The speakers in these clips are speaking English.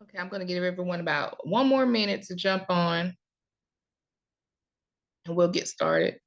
Okay, I'm going to give everyone about one more minute to jump on and we'll get started.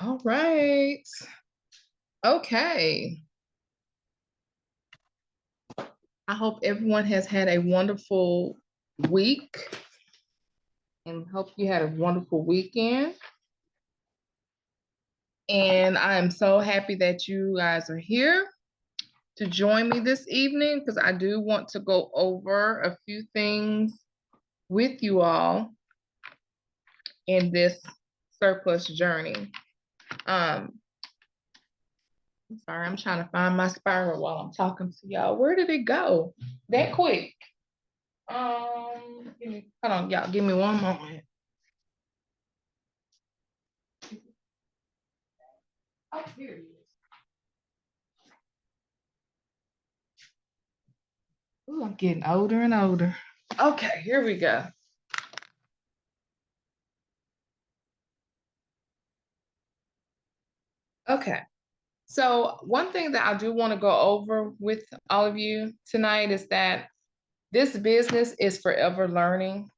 All right. Okay. I hope everyone has had a wonderful week and hope you had a wonderful weekend. And I am so happy that you guys are here to join me this evening because I do want to go over a few things with you all in this surplus journey. I'm sorry, I'm trying to find my spiral while I'm talking to y'all. Where did it go? That quick. Hold on, y'all. Give me one moment. Oh, here it is. Ooh, I'm getting older and older. Okay, here we go. Okay. So one thing that I do want to go over with all of you tonight is that this business is forever learning.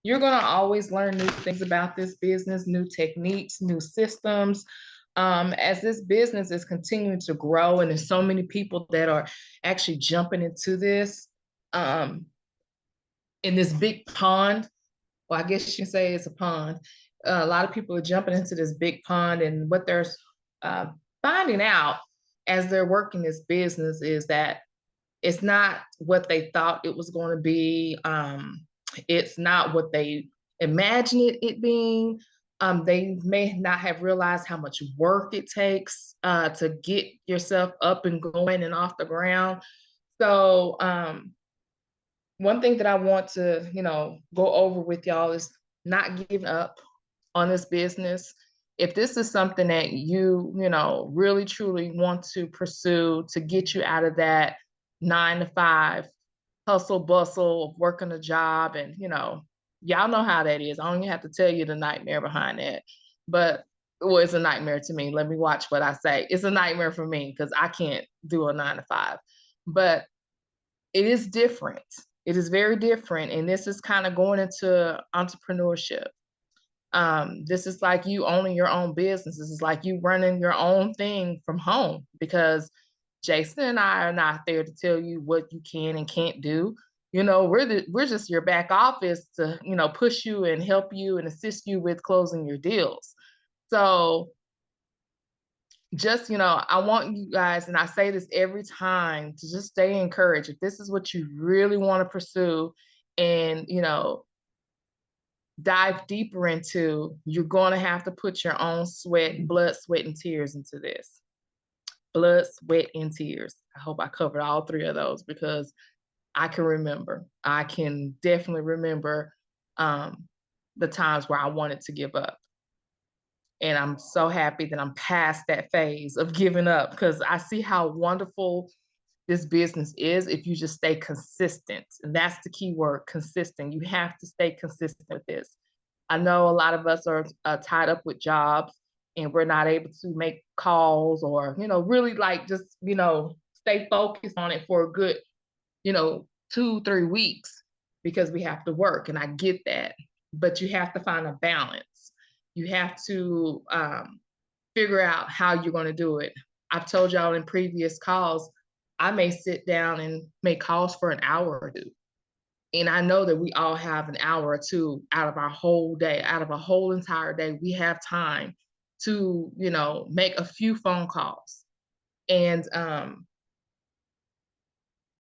You're going to always learn new things about this business, new techniques, new systems. As this business is continuing to grow, and there's so many people that are actually jumping into this in this big pond. Well, I guess you can say it's a pond. A lot of people are jumping into this big pond, and what they're uh, finding out as they're working this business is that it's not what they thought it was going to be. It's not what they imagined it being. They may not have realized how much work it takes to get yourself up and going and off the ground. So, one thing that I want to, go over with y'all is not giving up on this business. If this is something that really truly want to pursue to get you out of that 9 to 5 hustle bustle of working a job, and y'all know how that is. I don't even have to tell you the nightmare behind that. But well, it's a nightmare to me. Let me watch what I say. It's a nightmare for me because I can't do a 9 to 5. But it is different. It is very different. And this is kind of going into entrepreneurship. This is like you owning your own business. This is like you running your own thing from home because Jason and I are not there to tell you what you can and can't do. We're just your back office to, push you and help you and assist you with closing your deals. So just, I want you guys, and I say this every time, to just stay encouraged. If this is what you really want to pursue and, dive deeper into, you're going to have to put your own blood, sweat, and tears into this. Blood, sweat, and tears. I hope I covered all three of those because I can remember. I can definitely remember the times where I wanted to give up. And I'm so happy that I'm past that phase of giving up because I see how wonderful this business is if you just stay consistent. And that's the key word, consistent. You have to stay consistent with this. I know a lot of us are tied up with jobs and we're not able to make calls or, really like just, stay focused on it for a good, 2, 3 weeks because we have to work. And I get that. But you have to find a balance. You have to figure out how you're going to do it. I've told y'all in previous calls, I may sit down and make calls for an hour or two. And I know that we all have an hour or two out of our whole day, out of a whole entire day. We have time to, make a few phone calls. And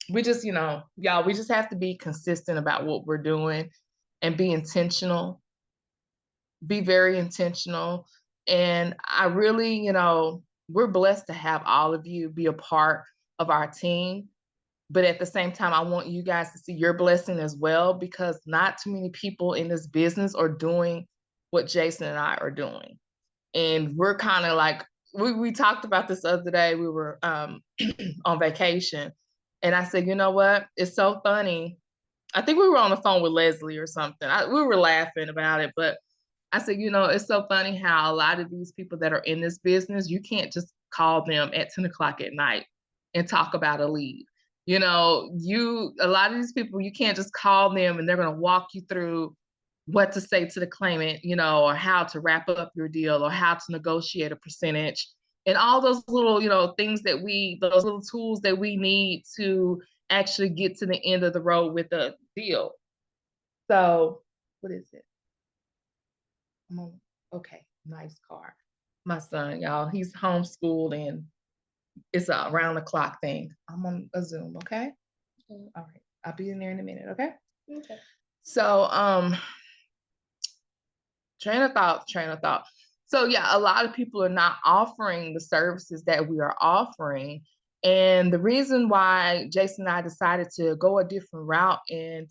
we just, y'all, we just have to be consistent about what we're doing and be intentional, be very intentional. And I really, we're blessed to have all of you be a part of our team. But at the same time, I want you guys to see your blessing as well, because not too many people in this business are doing what Jason and I are doing. And we're kind of like, we talked about this the other day. We were on vacation. And I said, you know what? It's so funny. I think we were on the phone with Leslie or something. We were laughing about it, but I said, it's so funny how a lot of these people that are in this business, you can't just call them at 10 o'clock at night and talk about a lead. A lot of these people, you can't just call them and they're going to walk you through what to say to the claimant, or how to wrap up your deal or how to negotiate a percentage and all those little, things those little tools that we need to actually get to the end of the road with a deal. So what is it? Okay, nice car. My son, y'all, he's homeschooled and it's a around the clock thing. I'm on a Zoom, okay? All right, I'll be in there in a minute, okay? Okay. So, train of thought. So yeah, a lot of people are not offering the services that we are offering. And the reason why Jason and I decided to go a different route and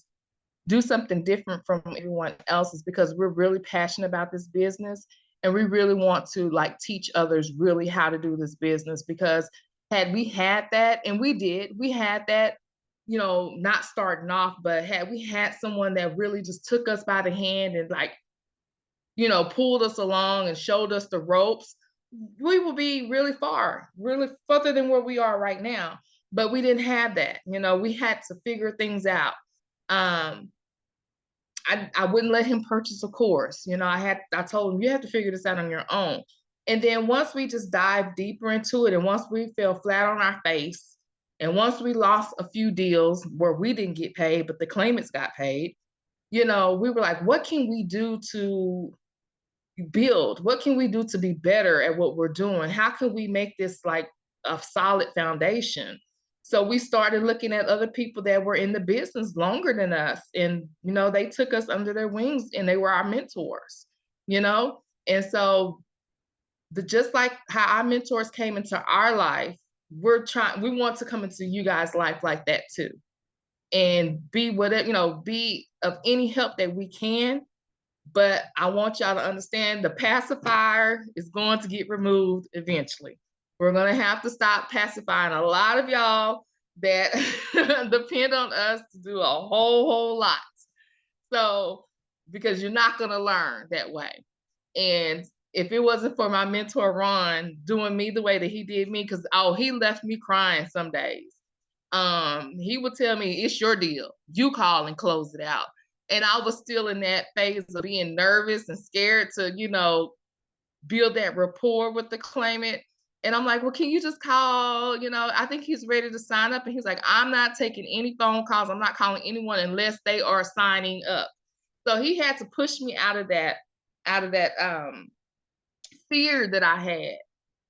do something different from everyone else is because we're really passionate about this business, and we really want to teach others really how to do this business. Because had we had that, and we had that, not starting off, but had we had someone that really just took us by the hand and pulled us along and showed us the ropes, we will be really further than where we are right now. But we didn't have that. We had to figure things out. I wouldn't let him purchase a course. I told him, you have to figure this out on your own. And then once we just dive deeper into it, and once we fell flat on our face, and once we lost a few deals where we didn't get paid, but the claimants got paid, we were like, what can we do to build? What can we do to be better at what we're doing? How can we make this like a solid foundation? So we started looking at other people that were in the business longer than us. And, they took us under their wings and they were our mentors, And so just like how our mentors came into our life, we want to come into you guys' life like that too. And be whatever, be of any help that we can. But I want y'all to understand the pacifier is going to get removed eventually. We're going to have to stop pacifying a lot of y'all that depend on us to do a whole lot. So, because you're not going to learn that way. And if it wasn't for my mentor, Ron, doing me the way that he did me, because, he left me crying some days. He would tell me, it's your deal. You call and close it out. And I was still in that phase of being nervous and scared to, build that rapport with the claimant. And I'm like, well, can you just call? I think he's ready to sign up. And he's like, I'm not taking any phone calls. I'm not calling anyone unless they are signing up. So he had to push me out of that fear that I had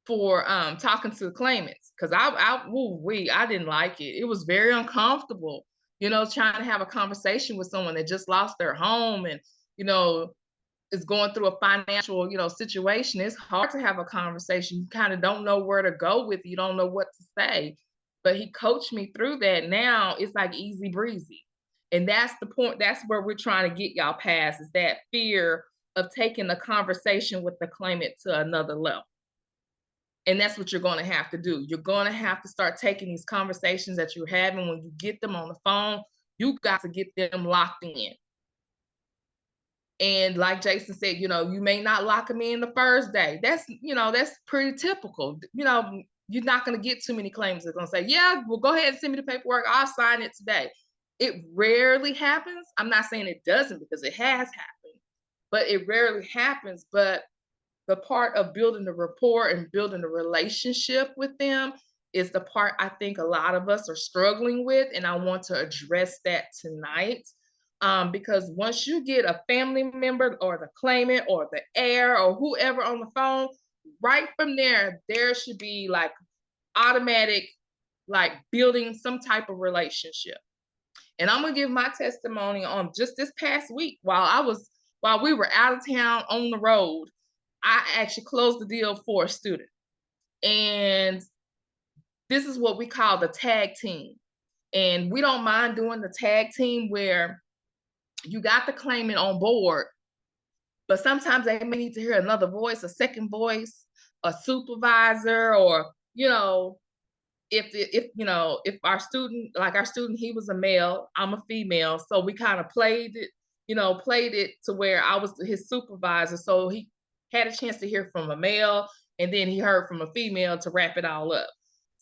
for talking to the claimants, because I didn't like it. It was very uncomfortable, trying to have a conversation with someone that just lost their home and is going through a financial situation. It's hard to have a conversation. You kind of don't know where to go with it. You don't know what to say. But he coached me through that. Now it's like easy breezy. And that's the point. That's where we're trying to get y'all past, is that fear of taking the conversation with the claimant to another level. And that's what you're going to have to do. You're going to have to start taking these conversations that you're having. When you get them on the phone, you got to get them locked in. And like Jason said, you may not lock them in the first day. That's pretty typical. You're not going to get too many claims that's going to say, yeah, well, go ahead and send me the paperwork. I'll sign it today. It rarely happens. I'm not saying it doesn't, because it has happened, but it rarely happens. But the part of building the rapport and building a relationship with them is the part I think a lot of us are struggling with. And I want to address that tonight. Because once you get a family member or the claimant or the heir or whoever on the phone, right from there should be like automatic like building some type of relationship. And I'm gonna give my testimony on just this past week while we were out of town on the road. I actually closed the deal for a student. And this is what we call the tag team. And we don't mind doing the tag team where you got the claimant on board, but sometimes they may need to hear another voice, a second voice, a supervisor, or, if our student, he was a male, I'm a female, so we kind of played it to where I was his supervisor, so he had a chance to hear from a male, and then he heard from a female to wrap it all up.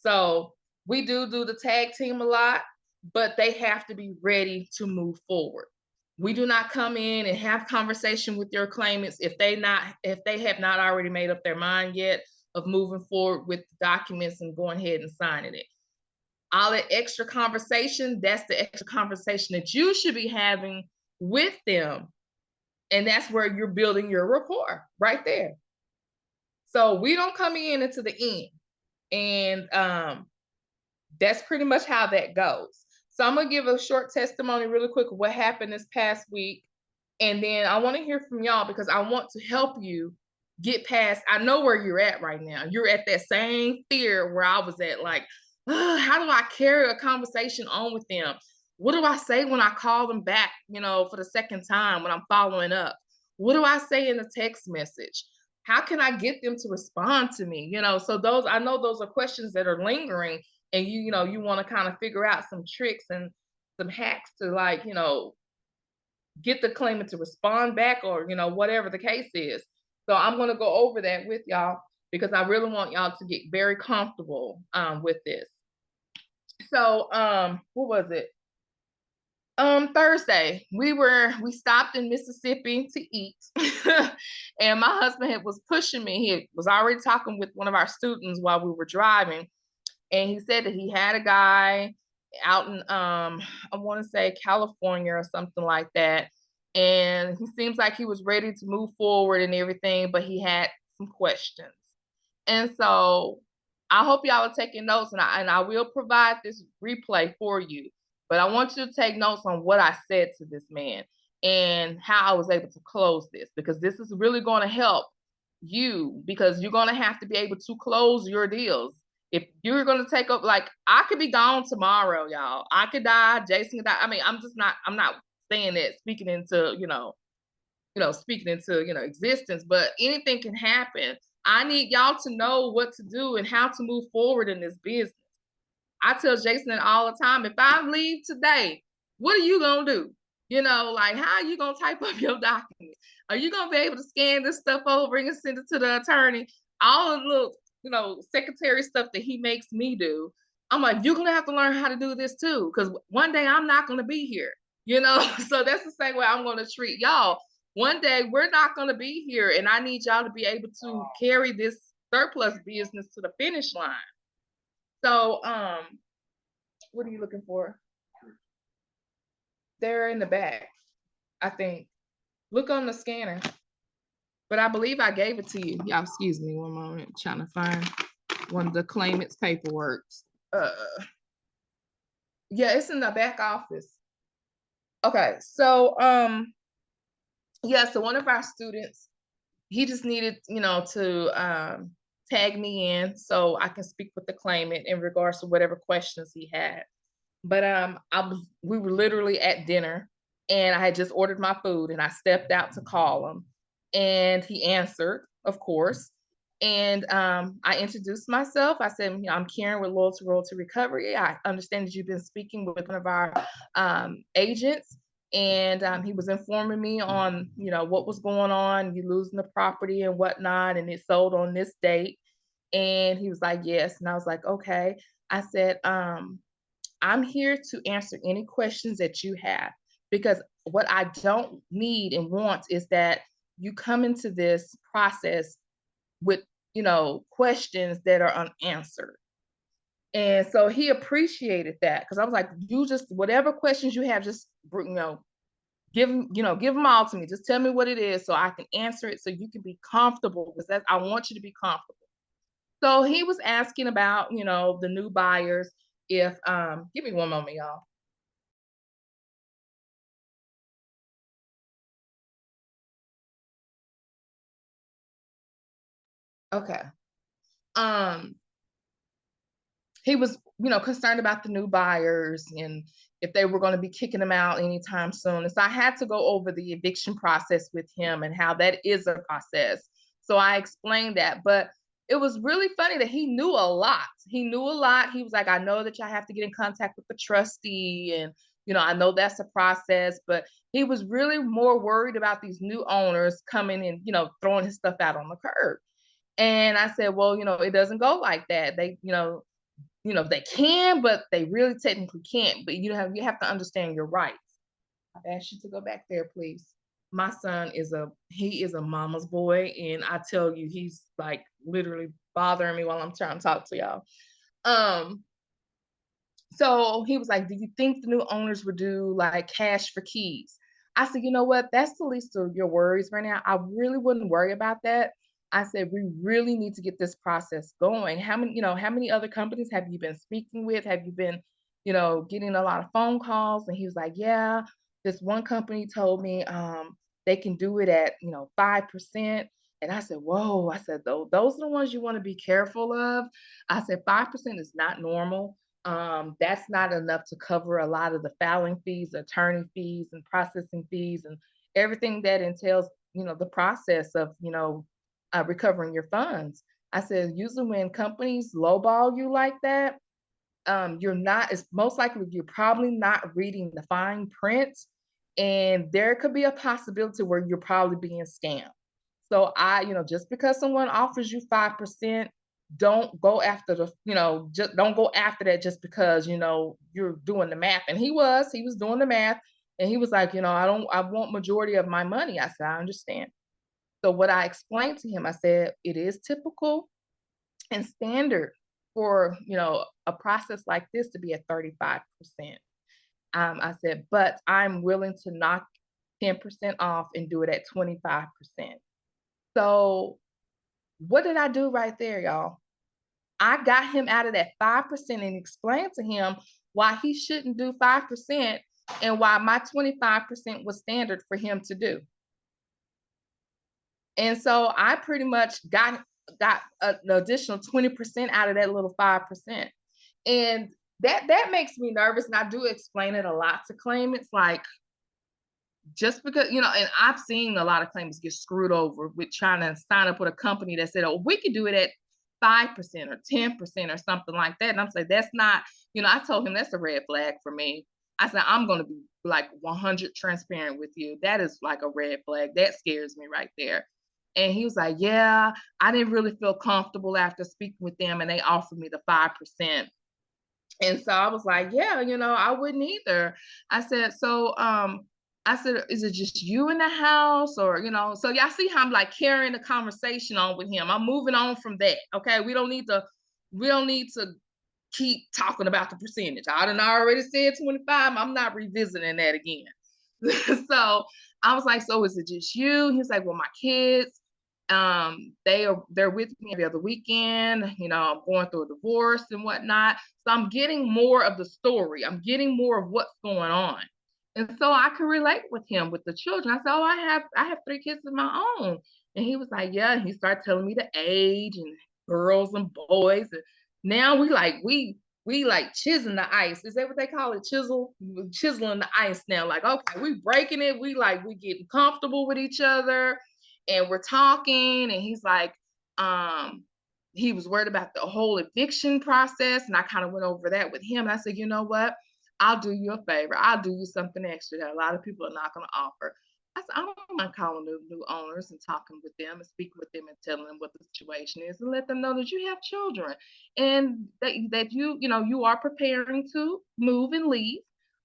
So we do the tag team a lot, but they have to be ready to move forward. We do not come in and have conversation with your claimants if they have not already made up their mind yet of moving forward with the documents and going ahead and signing it. All that extra conversation, that's the extra conversation that you should be having with them. And that's where you're building your rapport right there. So we don't come in until the end. And that's pretty much how that goes. So I'm going to give a short testimony really quick of what happened this past week. And then I want to hear from y'all because I want to help you get past. I know where you're at right now. You're at that same fear where I was at, like, how do I carry a conversation on with them? What do I say when I call them back, for the second time when I'm following up? What do I say in the text message? How can I get them to respond to me? So I know those are questions that are lingering, and you want to kind of figure out some tricks and some hacks to, like, get the claimant to respond back, or whatever the case is. So I'm going to go over that with y'all because I really want y'all to get very comfortable with this. So what was it? Thursday, we stopped in Mississippi to eat. And my husband was pushing me. He was already talking with one of our students while we were driving, and he said that he had a guy out in I want to say California or something like that, and he seems like he was ready to move forward and everything, but he had some questions. And so I hope y'all are taking notes, and I will provide this replay for you. But I want you to take notes on what I said to this man and how I was able to close this, because this is really going to help you, because you're going to have to be able to close your deals. If you're going to take up, like, I could be gone tomorrow, y'all. I could die. Jason could die. I mean, I'm not saying that speaking into, existence, but anything can happen. I need y'all to know what to do and how to move forward in this business. I tell Jason all the time, if I leave today, what are you going to do? Like, how are you going to type up your documents? Are you going to be able to scan this stuff over and send it to the attorney? All the little, secretary stuff that he makes me do. I'm like, you're going to have to learn how to do this too, because one day I'm not going to be here, So that's the same way I'm going to treat y'all. One day we're not going to be here, and I need y'all to be able to carry this surplus business to the finish line. So, what are you looking for? They're in the back, I think. Look on the scanner. But I believe I gave it to you. Y'all, excuse me one moment. I'm trying to find one of the claimants' paperwork. Yeah, it's in the back office. Okay, so so one of our students, he just needed, to tag me in so I can speak with the claimant in regards to whatever questions he had. But we were literally at dinner, and I had just ordered my food, and I stepped out to call him, and he answered, of course. And I introduced myself. I said, I'm Karen with Loyalty Royalty Recovery. I understand that you've been speaking with one of our agents, and he was informing me on, what was going on, you losing the property and whatnot, and it sold on this date. And he was like, yes. And I was like, okay. I said, I'm here to answer any questions that you have, because what I don't need and want is that you come into this process with, questions that are unanswered. And so he appreciated that, because I was like, you just, whatever questions you have, just, give them all to me. Just tell me what it is so I can answer it, so you can be comfortable, because I want you to be comfortable. So he was asking about, the new buyers. if, give me one moment, y'all. Okay. Um, he was, concerned about the new buyers and if they were going to be kicking him out anytime soon. And so I had to go over the eviction process with him and how that is a process. So I explained that, but it was really funny that he knew a lot. He knew a lot. He was like, I know that y'all have to get in contact with the trustee, and I know that's a process, but he was really more worried about these new owners coming and, throwing his stuff out on the curb. And I said, well, it doesn't go like that. They can, but they really technically can't. But you have to understand your rights. I've asked you to go back there, please. My son is a mama's boy, and I tell you, he's like literally bothering me while I'm trying to talk to y'all. Um, so he was like, do you think the new owners would do like cash for keys? I said, you know what? That's the least of your worries right now. I really wouldn't worry about that. I said, we really need to get this process going. How many other companies have you been speaking with? Have you been, getting a lot of phone calls? And he was like, yeah, this one company told me they can do it at, 5%. And I said, whoa, I said, those are the ones you want to be careful of. I said, 5% is not normal. That's not enough to cover a lot of the filing fees, attorney fees, and processing fees, and everything that entails, the process of, recovering your funds. I said, usually when companies lowball you like that, it's most likely you're probably not reading the fine print, and there could be a possibility where you're probably being scammed. So just because someone offers you 5%, don't go after just don't go after that just because, you're doing the math. And he was doing the math, and he was like, I want majority of my money. I said, I understand. So what I explained to him, I said, it is typical and standard for, a process like this to be at 35%. I said, but I'm willing to knock 10% off and do it at 25%. So what did I do right there, y'all? I got him out of that 5% and explained to him why he shouldn't do 5% and why my 25% was standard for him to do. And so I pretty much got an additional 20% out of that little 5%. And that makes me nervous. And I do explain it a lot to claimants, like, just because, and I've seen a lot of claimants get screwed over with trying to sign up with a company that said, oh, we could do it at 5% or 10% or something like that. And I'm saying, that's not, I told him that's a red flag for me. I said, I'm going to be like 100 transparent with you. That is like a red flag. That scares me right there. And he was like, yeah, I didn't really feel comfortable after speaking with them, and they offered me the 5%. And so I was like, yeah, I wouldn't either. I said, so I said, is it just you in the house? Or, so y'all see how I'm like carrying the conversation on with him. I'm moving on from that. Okay. We don't need to keep talking about the percentage. I done already said 25. I'm not revisiting that again. So I was like, so is it just you? He was like, well, my kids, they're with me every other weekend. I'm going through a divorce and whatnot. So I'm getting more of the story. I'm getting more of what's going on. And so I could relate with him with the children. I said, oh, I have 3 kids of my own. And he was like, yeah. And he started telling me the age and girls and boys. And now we like chiseling the ice. Is that what they call it? Chiseling the ice now. Like, okay, we breaking it. We getting comfortable with each other, and we're talking. And he's like, he was worried about the whole eviction process. And I kind of went over that with him. And I said, you know what? I'll do you a favor. I'll do you something extra that a lot of people are not going to offer. I said, I don't mind calling the new owners and talking with them and speaking with them and telling them what the situation is and let them know that you have children and that you are preparing to move and leave,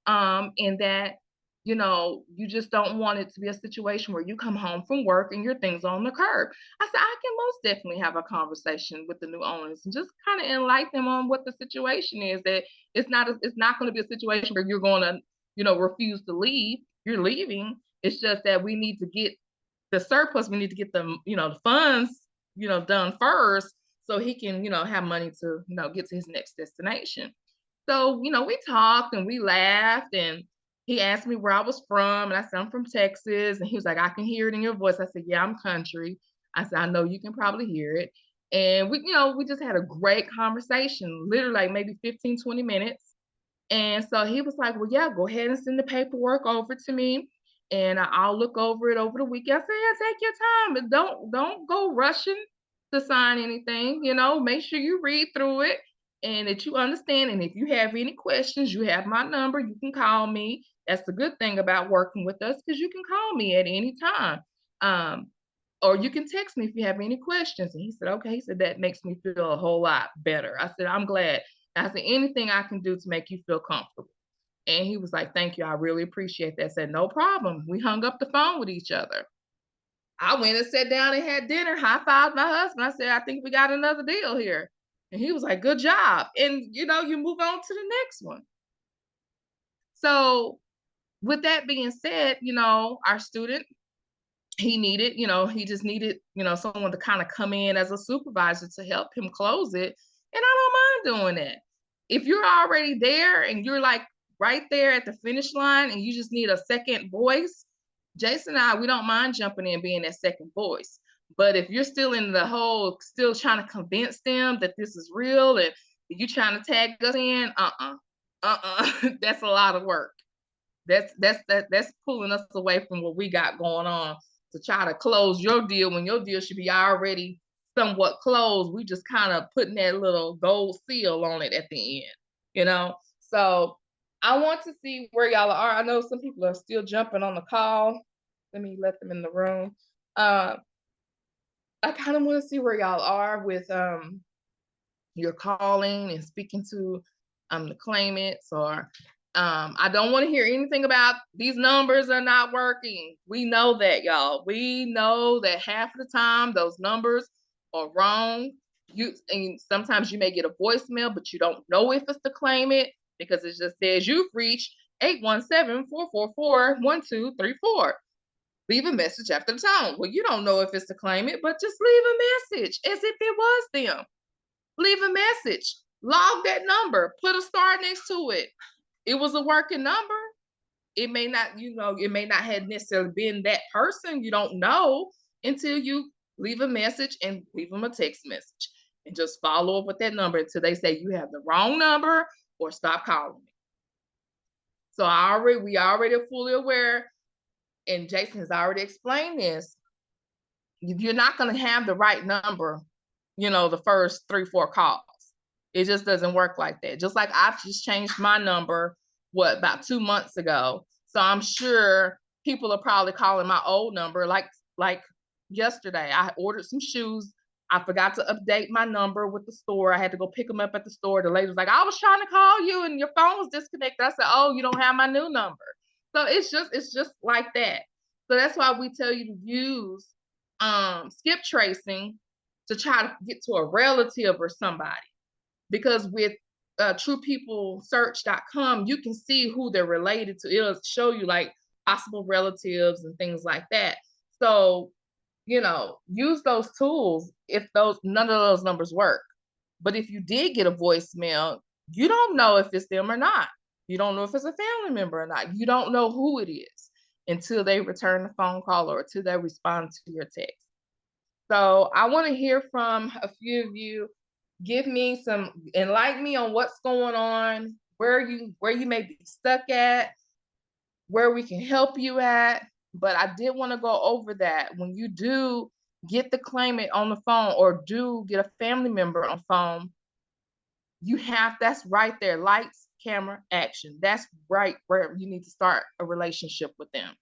and that you just don't want it to be a situation where you come home from work and your things on the curb. I said, I can most definitely have a conversation with the new owners and just kind of enlighten them on what the situation is, that it's not going to be a situation where you're going to, refuse to leave. You're leaving. It's just that we need to get the surplus. We need to get the funds, done first so he can, have money to, get to his next destination. So, we talked and we laughed, and he asked me where I was from, and I said, I'm from Texas. And he was like, I can hear it in your voice. I said, yeah, I'm country. I said, I know you can probably hear it. And we just had a great conversation, literally like maybe 15, 20 minutes. And so he was like, well, yeah, go ahead and send the paperwork over to me, and I'll look over it over the weekend. I said, yeah, take your time, and don't go rushing to sign anything. Make sure you read through it and that you understand. And if you have any questions, you have my number. You can call me. That's the good thing about working with us, because you can call me at any time. Or you can text me if you have any questions. And he said, okay. He said, that makes me feel a whole lot better. I said, I'm glad. I said, anything I can do to make you feel comfortable. And he was like, thank you. I really appreciate that. I said, no problem. We hung up the phone with each other. I went and sat down and had dinner, high-fived my husband. I said, I think we got another deal here. And he was like, good job. And, you move on to the next one. So with that being said, our student, he just needed, someone to kind of come in as a supervisor to help him close it. And I don't mind doing that. If you're already there and you're like right there at the finish line and you just need a second voice, Jason and I, we don't mind jumping in being that second voice. But if you're still in the whole, still trying to convince them that this is real and you trying to tag us in, that's a lot of work. That's pulling us away from what we got going on to try to close your deal when your deal should be already somewhat closed. We just kind of putting that little gold seal on it at the end. So I want to see where y'all are. I know some people are still jumping on the call. Let me let them in the room. I kind of want to see where y'all are with your calling and speaking to the claimants, or I don't want to hear anything about these numbers are not working. We know that, y'all. We know that half of the time those numbers are wrong. And sometimes you may get a voicemail, but you don't know if it's the claimant, because it just says you've reached 817-444-1234. Leave a message after the tone. Well, you don't know if it's the claimant, but just leave a message as if it was them. Leave a message. Log that number. Put a star next to it. It was a working number. It may not, it may not have necessarily been that person. You don't know until you leave a message and leave them a text message and just follow up with that number until they say you have the wrong number or stop calling me. So we already are fully aware, and Jason has already explained this. You're not going to have the right number, the first 3-4 calls. It just doesn't work like that. Just like I've just changed my number, about 2 months ago. So I'm sure people are probably calling my old number. Like yesterday, I ordered some shoes. I forgot to update my number with the store. I had to go pick them up at the store. The lady was like, I was trying to call you and your phone was disconnected. I said, oh, you don't have my new number. So it's just like that. So that's why we tell you to use skip tracing to try to get to a relative or somebody. Because with truepeoplesearch.com, you can see who they're related to. It'll show you like possible relatives and things like that. So, use those tools if none of those numbers work. But if you did get a voicemail, you don't know if it's them or not. You don't know if it's a family member or not. You don't know who it is until they return the phone call or until they respond to your text. So I want to hear from a few of you. Give me enlighten me on what's going on, where you may be stuck at, where we can help you at. But I did want to go over that. When you do get the claimant on the phone or do get a family member on the phone, that's right there. Lights, camera, action. That's right where you need to start a relationship with them.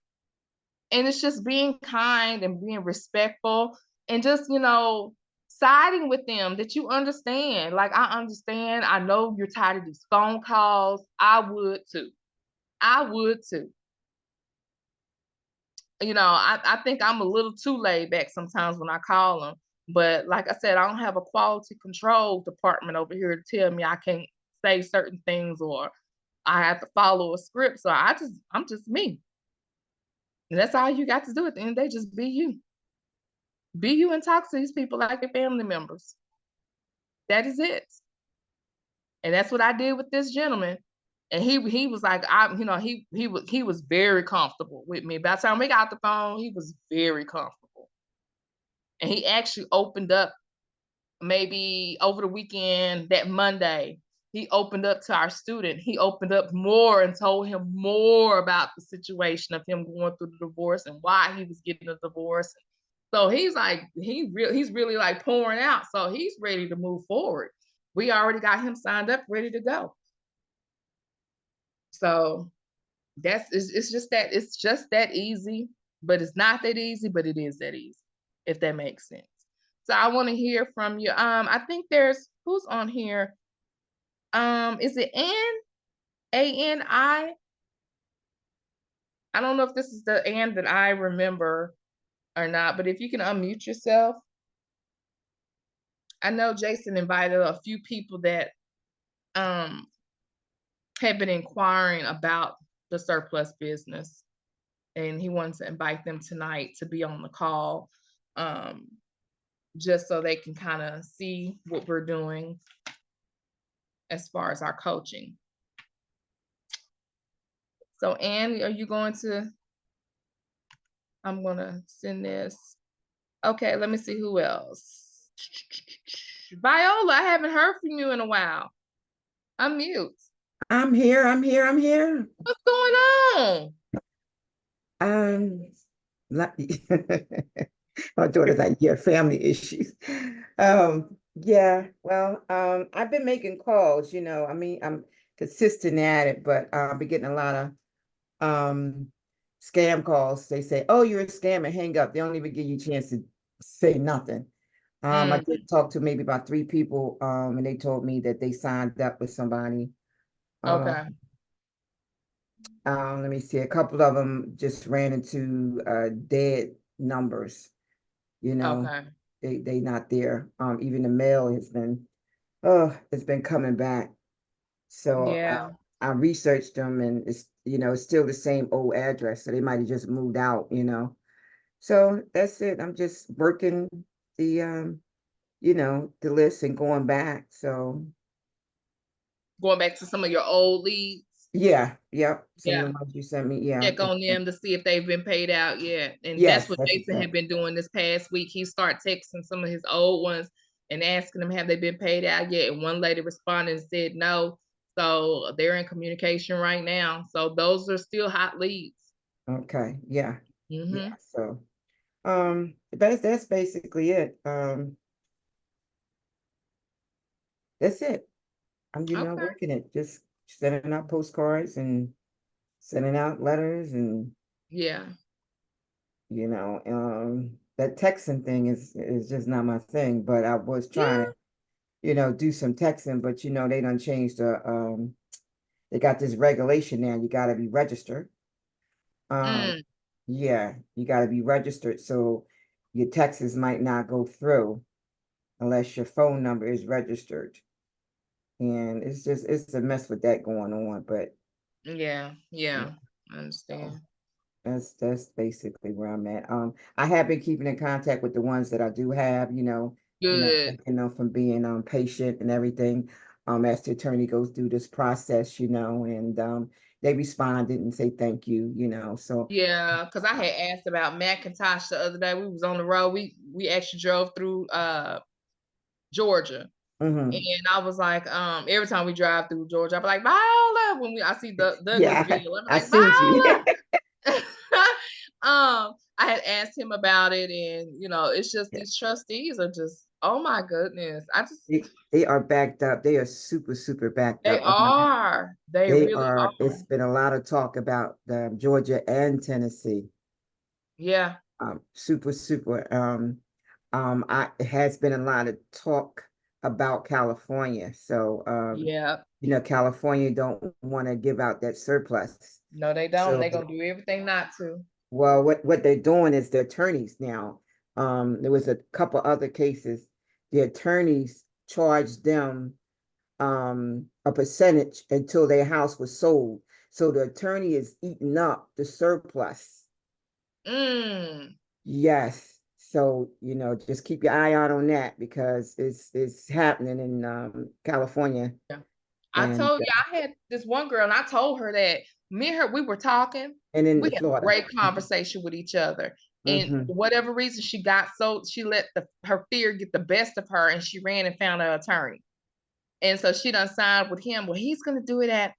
And it's just being kind and being respectful and just, siding with them, that you understand. Like, I understand. I know you're tired of these phone calls. I would too. I think I'm a little too laid back sometimes when I call them. But like I said, I don't have a quality control department over here to tell me I can't say certain things or I have to follow a script. So I'm just me. And that's all you got to do at the end of the day. Just be you. Be you and talk to these people like your family members. That is it. And that's what I did with this gentleman. And he was like, he was very comfortable with me. By the time we got the phone, he was very comfortable. And he actually opened up maybe over the weekend, that Monday, he opened up to our student. He opened up more and told him more about the situation of him going through the divorce and why he was getting a divorce. So he's like, he's really like pouring out. So he's ready to move forward. We already got him signed up, ready to go. So it's just that easy, but it's not that easy, but it is that easy, if that makes sense. So I want to hear from you. I think there's who's on here. Is it Ani? I don't know if this is the Ann that I remember or not, but if you can unmute yourself. I know Jason invited a few people that um have been inquiring about the surplus business, and he wants to invite them tonight to be on the call, just so they can kind of see what we're doing as far as our coaching. So Ann, are you going to, I'm going to send this. Okay, let me see who else. Viola, I haven't heard from you in a while. Unmute. I'm here. What's going on? Like, my daughter's like, yeah, family issues. Yeah, well, I've been making calls, I mean, I'm consistent at it, but I'll be getting a lot of scam calls. They say, oh, you're a scam, and hang up. They don't even give you a chance to say nothing. I did talk to maybe about 3 people, and they told me that they signed up with somebody. Okay. Let me see. A couple of them just ran into dead numbers. Okay. They not there. Even the mail it's been coming back. So Yeah. I researched them, and it's still the same old address. So they might have just moved out. So that's it. I'm just working the list and going back. So Going back to some of your old leads. yeah, yep. Some of Yeah. the ones you sent me, yeah. Check on them to see if they've been paid out yet. And that's Yes, what that's Jason had exactly. been doing this past week. He started texting some of his old ones and asking them, have they been paid out yet? And one lady responded and said no. So they're in communication right now. So those are still hot leads. Okay, yeah. Yeah, Mm-hmm. so that's basically it. That's it. I'm Okay. working it, just sending out postcards and sending out letters, and Yeah. that texting thing is just not my thing, but I was trying Yeah. to do some texting, but they done changed they got this regulation now, you got to be registered. um Mm. yeah, you got to be registered, so your texts might not go through unless your phone number is registered. And it's a mess with that going on. But Yeah. yeah, Yeah. I so understand. that's basically where I'm at. I have been keeping in contact with the ones that I do have, Good. from being patient and everything, as the attorney goes through this process, and they responded and say thank you. So Yeah, because I had asked about Macintosh the other day. We was on the road. We actually drove through Georgia. mhm. And I was like, every time we drive through Georgia, I be like, Viola. When I see the Yeah, Douglasville, I'm I like, seen you. Viola. I had asked him about it, and it's just Yeah. these trustees are just, oh my goodness. They are backed up. They are super, super backed They up. I mean, are. They they really are. are. It's been a lot of talk about Georgia and Tennessee. Yeah. Super, super. It has been a lot of talk about California. So, Yeah. California don't want to give out that surplus. No, they don't. So, They're gonna do everything not to. well, what they're doing is the attorneys now. There was a couple other cases. The attorneys charged them a percentage until their house was sold. So the attorney is eating up the surplus. Mm. Yes. So, just keep your eye out on that, because it's happening in California. Yeah. I and told you I had this one girl, and I told her that me and her, we were talking. in We had a Florida. great conversation with each other. And Mm-hmm. for whatever reason, she let her fear get the best of her, and she ran and found an attorney. And so she done signed with him. Well, he's gonna do it at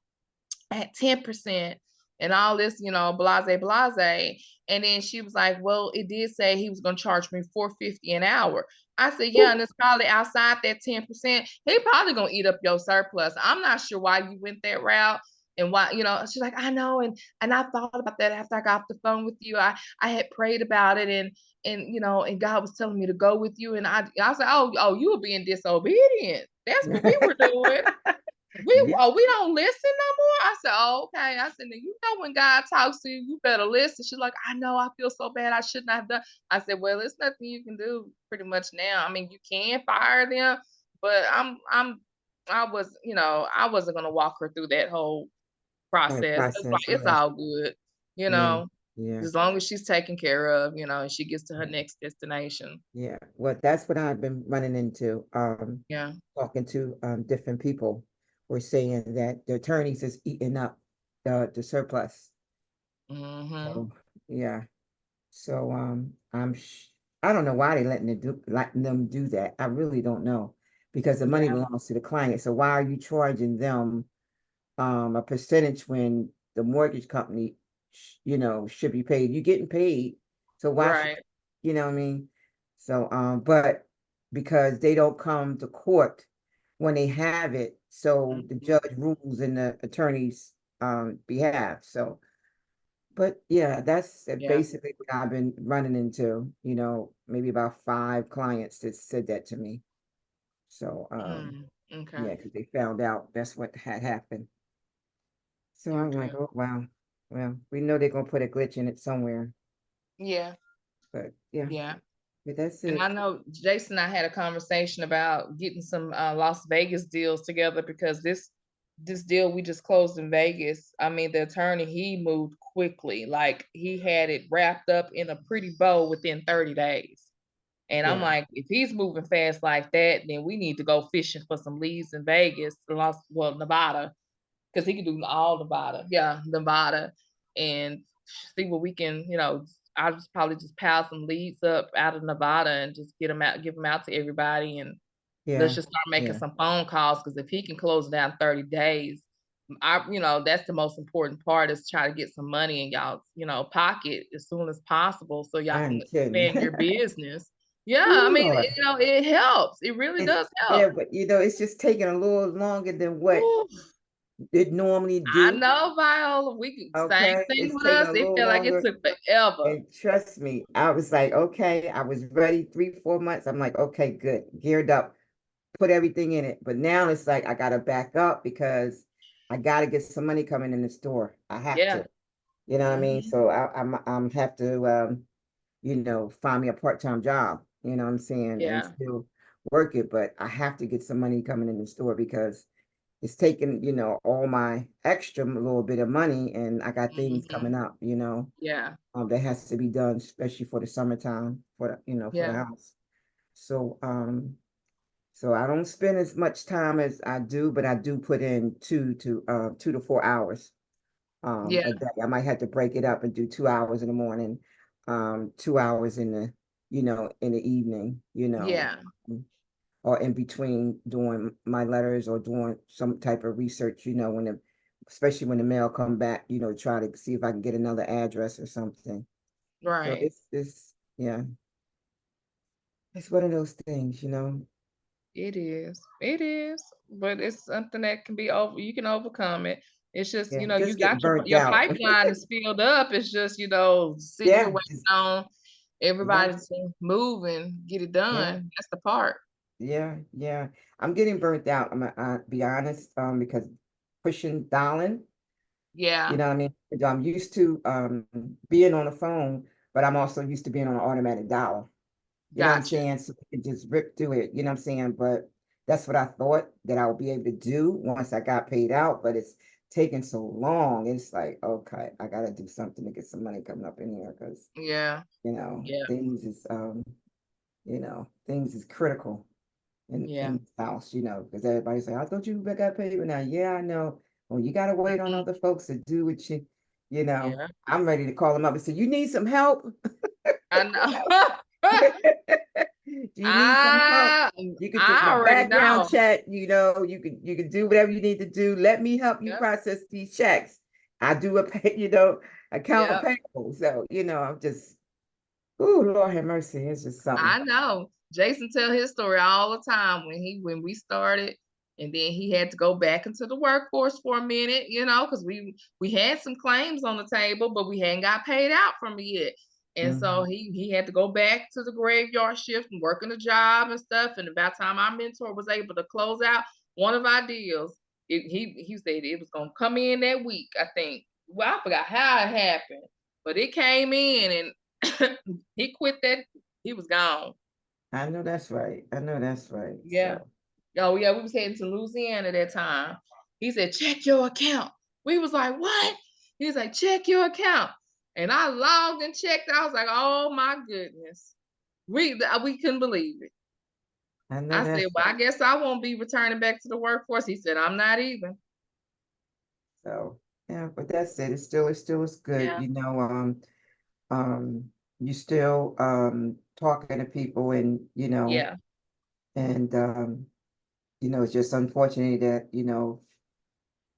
10% and all this, blase, blase. And then she was like, well, it did say he was going to charge me $4.50 an hour. I said, yeah, and it's probably outside that 10%. He probably going to eat up your surplus. I'm not sure why you went that route and why, she's like, I know. And I thought about that after I got off the phone with you. I had prayed about it and God was telling me to go with you. And I said, oh, you were being disobedient. That's what we were doing. Yeah, We don't listen no more. I said, oh, okay. I said, now, when God talks to you, you better listen. She's like, I know, I feel so bad. I shouldn't have done. I said, well, it's nothing you can do pretty much now. I mean, you can fire them, but I wasn't gonna walk her through that whole right process. It's like process. it's Yeah, all good, you yeah, know, yeah, as long as she's taken care of, and she gets to her next destination. yeah. Well, that's what I've been running into. Yeah. Talking to different people were saying that the attorneys is eating up the surplus. Mm-hmm. So yeah. So I don't know why they letting them do that. I really don't know because the money Yeah. belongs to the client. So why are you charging them a percentage when the mortgage company should be paid? You're getting paid. So why should Right. you know what I mean? So but because they don't come to court when they have it, so the Mhm. judge rules in the attorney's behalf. So but yeah, that's Yeah. basically what I've been running into, maybe about 5 clients that said that to me. So, Okay. yeah, because they found out that's what had happened. So I'm Okay. like, oh, wow. Well, we know they're gonna put a glitch in it somewhere, Yeah. but yeah, Yeah. but that's And I it. know Jason and I had a conversation about getting some Las Vegas deals together because this deal we just closed in Vegas. I mean, the attorney, he moved quickly. Like he had it wrapped up in a pretty bow within 30 days. And I'm Yeah, like, if he's moving fast like that, then we need to go fishing for some leads in Vegas, Nevada, because he can do all Nevada. Yeah, Nevada, and see what we can. I'll just probably just pile some leads up out of Nevada and just get them out, give them out to everybody, and let's yeah, just start making yeah, some phone calls. Because if he can close it down 30 days, that's the most important part is try to get some money in y'all, pocket as soon as possible so y'all I'm can kidding. expand your business. Yeah, I Ooh, mean, Lord. it helps. It really It's, does help. yeah, but it's just taking a little longer than what Ooh, it normally I do. know, Viola. Same Okay, thing it's with taking us. a It little felt like it longer. took forever. And trust me, I was like, okay, I was ready 3, 4 months. I'm like, okay, good, geared up, put everything in it. But now it's like I gotta back up because I gotta get some money coming in the store. I have Yeah. to, you know what I mean? Hmm. So I'm have to find me a part-time job, you know what I'm saying, and Yeah. still work it, but I have to get some money coming in the store because it's taking, all my extra little bit of money and I got things coming Hmm. up, Yeah. that has to be done, especially for the summertime, for the Yeah. house. So, so I don't spend as much time as I do, but I do put in 2 to 4 hours Yeah. a day. I might have to break it up and do 2 hours in the morning, 2 hours in the evening, Yeah. um, or in between doing my letters or doing some type of research, especially when the mail come back, try to see if I can get another address or something. So Right. yeah, it's one of those things. It is. It is. But it's something that can be over. You can overcome it. It's just, Yeah, you just getting got your burnt your out. pipeline is filled up. It's just, sitting here Yeah, waiting on yeah, everybody to move and get it yeah, done. That's the part. yeah, yeah. I'm getting burnt out. I'm be honest, because pushing dialing, you Yeah. know what I mean? I'm used to being on the phone, but I'm also used to being on an automatic dial. You know what I'm Gotcha. saying? So you can just rip through it, you know what I'm saying? But that's what I thought that I would be able to do once I got paid out, but it's taking so long. It's like, okay, I gotta do something to get some money coming up in here because Yeah. you know, Yeah. things is things is critical. in the house, because everybody say, I thought you got paid now. Yeah, I know. Well, you gotta wait on Mhm. other folks to do what Yeah, I'm ready to call them up and say, you need some help? I know. Do you need some help? You could do I my already background know. check, you can do whatever you need to do. Let me help you Yep, process these checks. I do account of yep. payable. So, I'm just, oh, Lord have mercy. It's just something. I know. Jason tell his story all the time when we started, and then he had to go back into the workforce for a minute, because we had some claims on the table, but we hadn't got paid out from it yet. And so Mhm. he had to go back to the graveyard shift and working a job and stuff. And about time our mentor was able to close out one of our deals, he said it was gonna come in that week, I think. Well, I forgot how it happened, but it came in and he quit that, he was gone. I know that's right. I know that's right. Yeah. So, Oh yeah, we was heading to Louisiana that time. He said, check your account. We was like, what? He's like, check your account. And I logged and checked. I was like, oh my goodness. We couldn't believe it. I know I said, that's well, right. I guess I won't be returning back to the workforce. He said, I'm not even. So, yeah, but that's it. It still is good. Yeah. Um, you still talking to people Yeah. and it's just unfortunate that,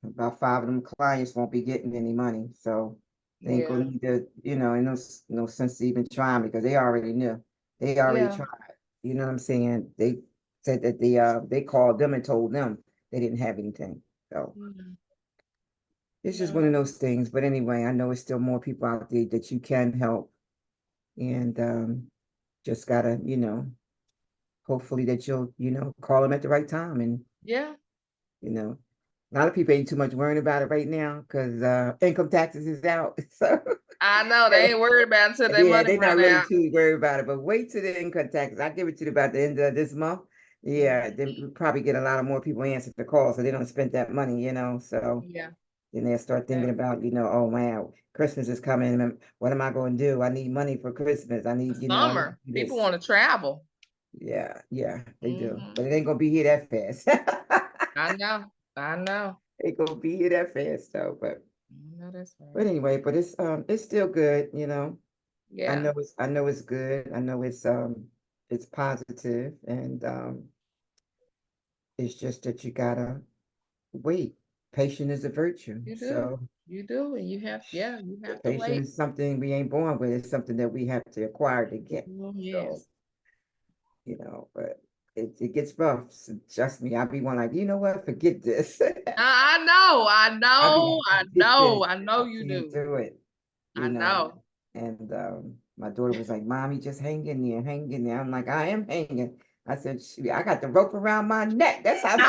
about five of them clients won't be getting any money. So they ain't gonna Yeah. need to, ain't no sense even trying because they already knew. They already Yeah. tried. You know what I'm saying? They said that they called them and told them they didn't have anything. So Mhm. it's just one of No. those things. But anyway, I know it's still more people out there that you can help and just gotta, hopefully that you'll, call them at the right time and, Yeah. you know, a lot of people ain't too much worrying about it right now because income taxes is out. So I know they ain't worried about it until their yeah, money they're not run really out. too worried about it. But wait till the income taxes. I give it to you about the end of this month. Yeah, then Mhm. we probably get a lot of more people answer the call, so they don't spend that money, So Yeah. then they'll start thinking about, oh wow, Christmas is coming. What am I going to do? I need money for Christmas. I need to Summer. do People this. want to travel. Yeah, yeah, they do. Hmm. But it ain't gonna be here that fast. I know. I know. Ain't gonna be here that fast though. I know that's But right. anyway, but it's still good, Yeah. I know it's good. I know it's positive and it's just that you gotta wait. Patience is a virtue. You do. So You do. And you have to wait. patience is something we ain't born with. It's something that we have to acquire to get. Oh, So, yes. but it gets rough. So trust me, I'll be one like, you know what, forget this. I know. I I'll be know. like, I forget this. know. I know I you can't do. do it, I you know. know. And my daughter was like, Mommy, just hang in there, hang in there. I'm like, I am hanging. I said, "Shoot, I got the rope around my neck. That's how I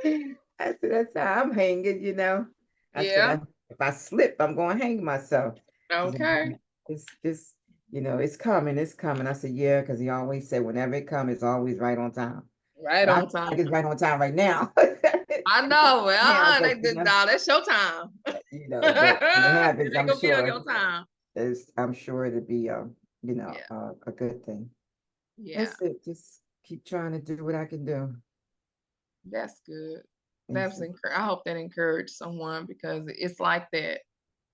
said, that's how I'm hanging. I said, Yeah. if I slip, I'm going to hang myself. She said, Okay. "Mommy, it's, it's coming, it's coming." I said, yeah, because he always said, whenever it comes, it's always right on time. Right But I on feel like time. it's right on time right now. I It's know. now, Well, but, no, that's your time. but when it happens, It ain't I'm gonna be on sure, your time. I'm sure it'll be, Yeah. a good thing. Yeah. That's it. Just keep trying to do what I can do. That's good. It's, I hope that encouraged someone because it's like that.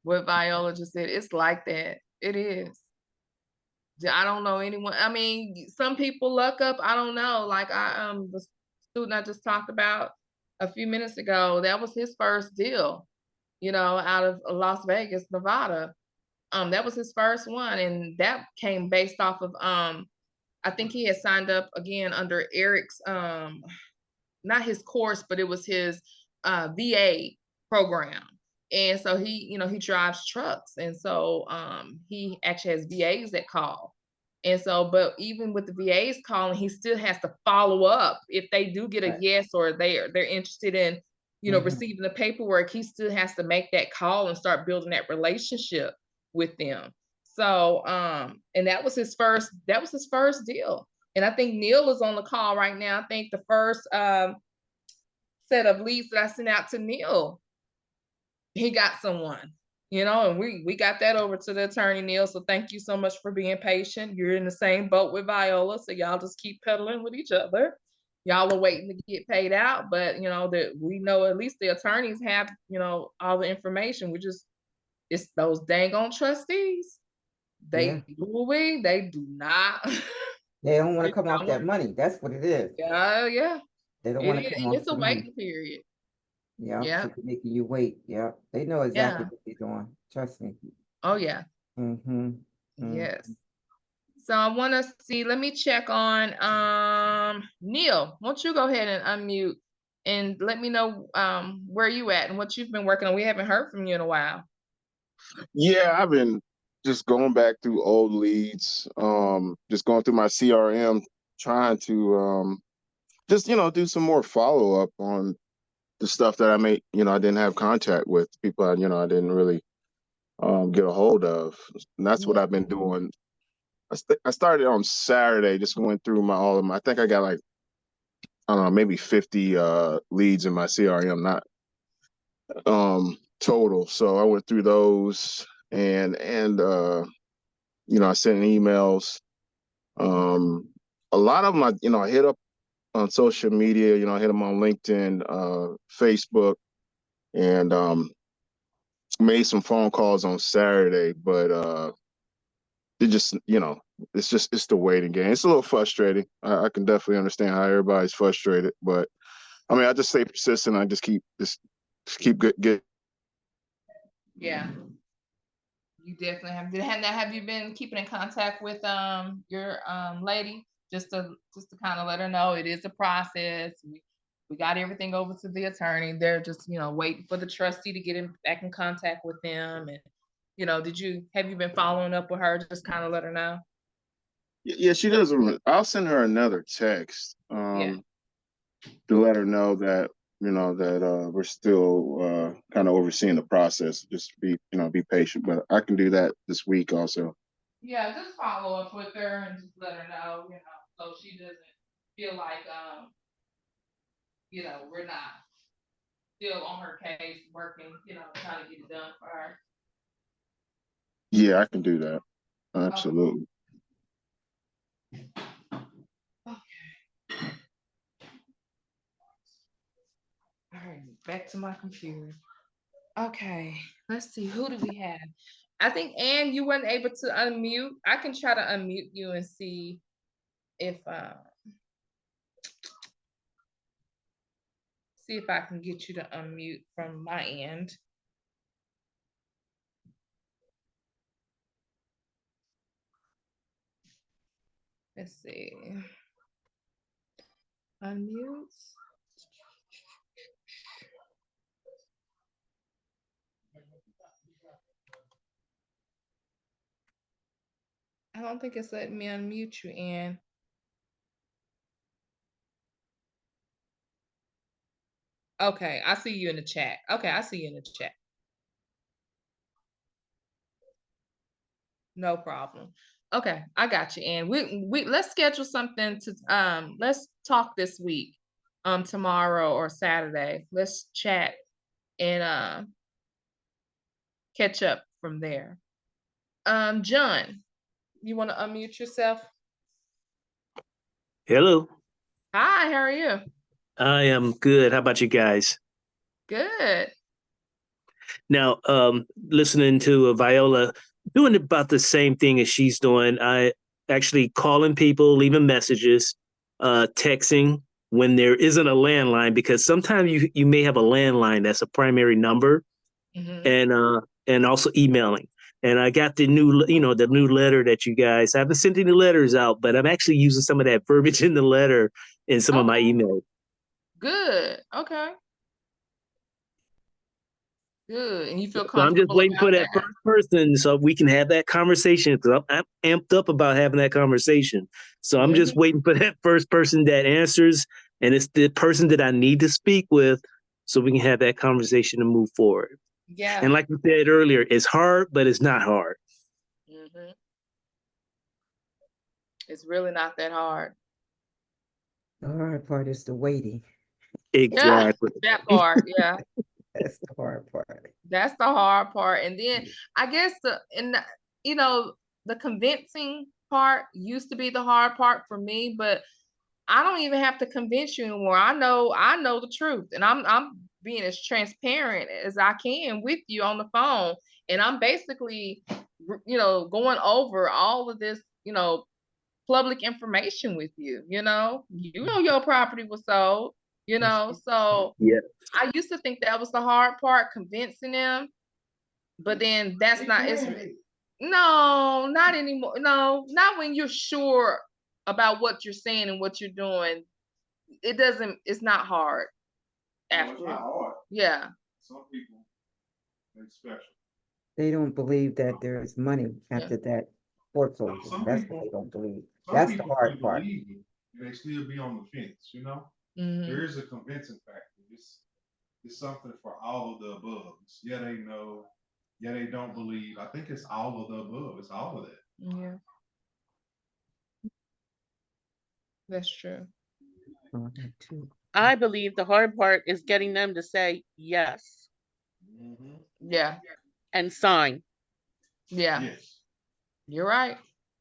What Viola just said, it's like that. It is. I don't know anyone. I mean, some people luck up. I don't know. Like the student I just talked about a few minutes ago, that was his first deal, out of Las Vegas, Nevada. That was his first one, and that came based off of I think he had signed up again under Eric's not his course, but it was his VA program. And so he drives trucks. And so he actually has VAs that call. And so, but even with the VAs calling, he still has to follow up. If they do get a right. yes or they're interested in, Mhm. receiving the paperwork, he still has to make that call and start building that relationship with them. So, and that was his first deal. And I think Neil is on the call right now. I think the first set of leads that I sent out to Neil, he got someone. And we got that over to the attorney, Neil. So thank you so much for being patient. You're in the same boat with Viola, so y'all just keep pedaling with each other. Y'all are waiting to get paid out, but that we know at least the attorneys have all the information. It's those dang on trustees. Yeah. They do not. They don't want They to come off don't that want- money. That's what it is. yeah, They don't it want to is. come And off it's a the money. waiting period. Yeah, Yeah, so they're making you wait. Yeah, they know exactly yeah. what they're doing. Trust me. Oh yeah, Mm-hmm. Mm. yes. So I want to see. Let me check on Neil. Won't you go ahead and unmute and let me know where you at and what you've been working on. We haven't heard from you in a while. Yeah, I've been just going back through old leads, just going through my CRM, trying to just do some more follow up on the stuff that I didn't have contact with, people I didn't really get a hold of. And that's what Yeah. I've been doing. I started on Saturday, just went through all of my. I think I got like, I don't know, maybe 50 leads in my CRM, not total. So I went through those, and I sent emails. A lot of them, I hit up on social media. I hit them on LinkedIn, Facebook, and made some phone calls on Saturday. But it just, it's the waiting game. It's a little frustrating. I can definitely understand how everybody's frustrated, but I mean, I just stay persistent. I just keep get. Yeah. You definitely have. Have you been keeping in contact with your lady just to kind of let her know it is a process. We got everything over to the attorney. They're just waiting for the trustee to get back in contact with them. And have you been following up with her? Just kind of let her know. Yeah, she doesn't. I'll send her another text. Yeah. To let her know that we're still kind of overseeing the process. Just be patient, but I can do that this week also. Yeah, just follow up with her and just let her know, so she doesn't feel like we're not still on her case working, trying to get it done for her. Yeah, I can do that. Okay. Absolutely. All right, back to my computer. Okay, let's see. Who do we have? I think Ann, you weren't able to unmute. I can try to unmute you and see if I can get you to unmute from my end. Let's see. Unmute. I don't think it's letting me unmute you, Ann. Okay, I see you in the chat. Okay, I see you in the chat. No problem. Okay, I got you. And we let's schedule something to let's talk this week, tomorrow or Saturday. Let's chat and catch up from there. John, you want to unmute yourself? Hello. Hi, how are you? I am good. How about you guys? Good. Now, listening to Viola doing about the same thing as she's doing. I actually calling people, leaving messages, texting when there isn't a landline, because sometimes you may have a landline that's a primary number, and also emailing. And I got the new letter that you guys. I haven't sent any letters out, but I'm actually using some of that verbiage in the letter in some of my emails. Good. Okay. Good. And you feel So I'm just comfortable waiting about for that that? first person so we can have that conversation, because I'm amped up about having that conversation. So I'm just waiting for that first person that answers, and it's the person that I need to speak with so we can have that conversation and move forward. Yeah. And like we said earlier, it's hard, but it's not hard. It's really not that hard. The hard part is the waiting. Exactly. Yeah, that part. Yeah. That's the hard part. That's the hard part. And then I guess the convincing part used to be the hard part for me, but I don't even have to convince you anymore. I know the truth, and I'm being as transparent as I can with you on the phone, and I'm basically, going over all of this, public information with you. Your property was sold. So Yeah. I used to think that was the hard part, convincing them, but then that's not. It's no, not anymore. No, not when you're sure about what you're saying and what you're doing. It's not hard after. It's not hard. Yeah. Some people, they special. They don't believe that there is money after that foreclosure. Some That's people- what they don't believe. Some That's the people hard still part. believe it, and they still be on the fence, Mhm. There is a convincing factor. It's something for all of the above. It's, yeah, they know, yeah, they don't believe. I think it's all of the above. It's all of that. Yeah. That's true. Oh, that too. I believe the hard part is getting them to say yes Yeah. and sign. Yeah. Yes, You're right.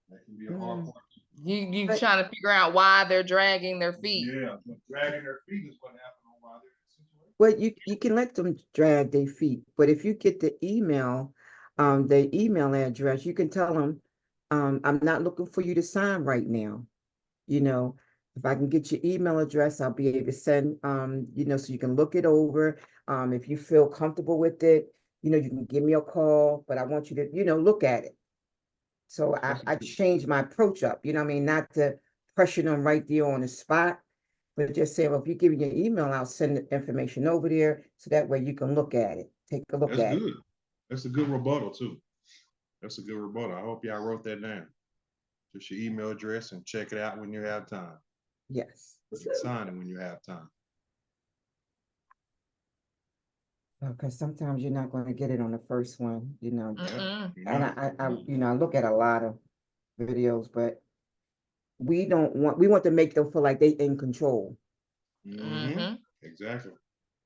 that can be a hard part. You But- trying to figure out why they're dragging their feet. Yeah, but dragging their feet is what happened on why they're in the situation. Well, you can let them drag their feet, but if you get the email address, you can tell them, I'm not looking for you to sign right now. If I can get your email address, I'll be able to send, so you can look it over. If you feel comfortable with it, you can give me a call, but I want you to, look at it. So I changed my approach up, not to pressure them right there on the spot, but just say, well, if you give me your email, I'll send the information over there so that way you can look at it. Take a look That's at it. good. That's a good rebuttal too. That's a good rebuttal. I hope y'all wrote that down. Just your email address and check it out when you have time. Yes. Sign it when you have time. Because sometimes you're not going to get it on the first one, Mm-mm. And I look at a lot of videos, but we want to make them feel like they in control. Mhm. Exactly.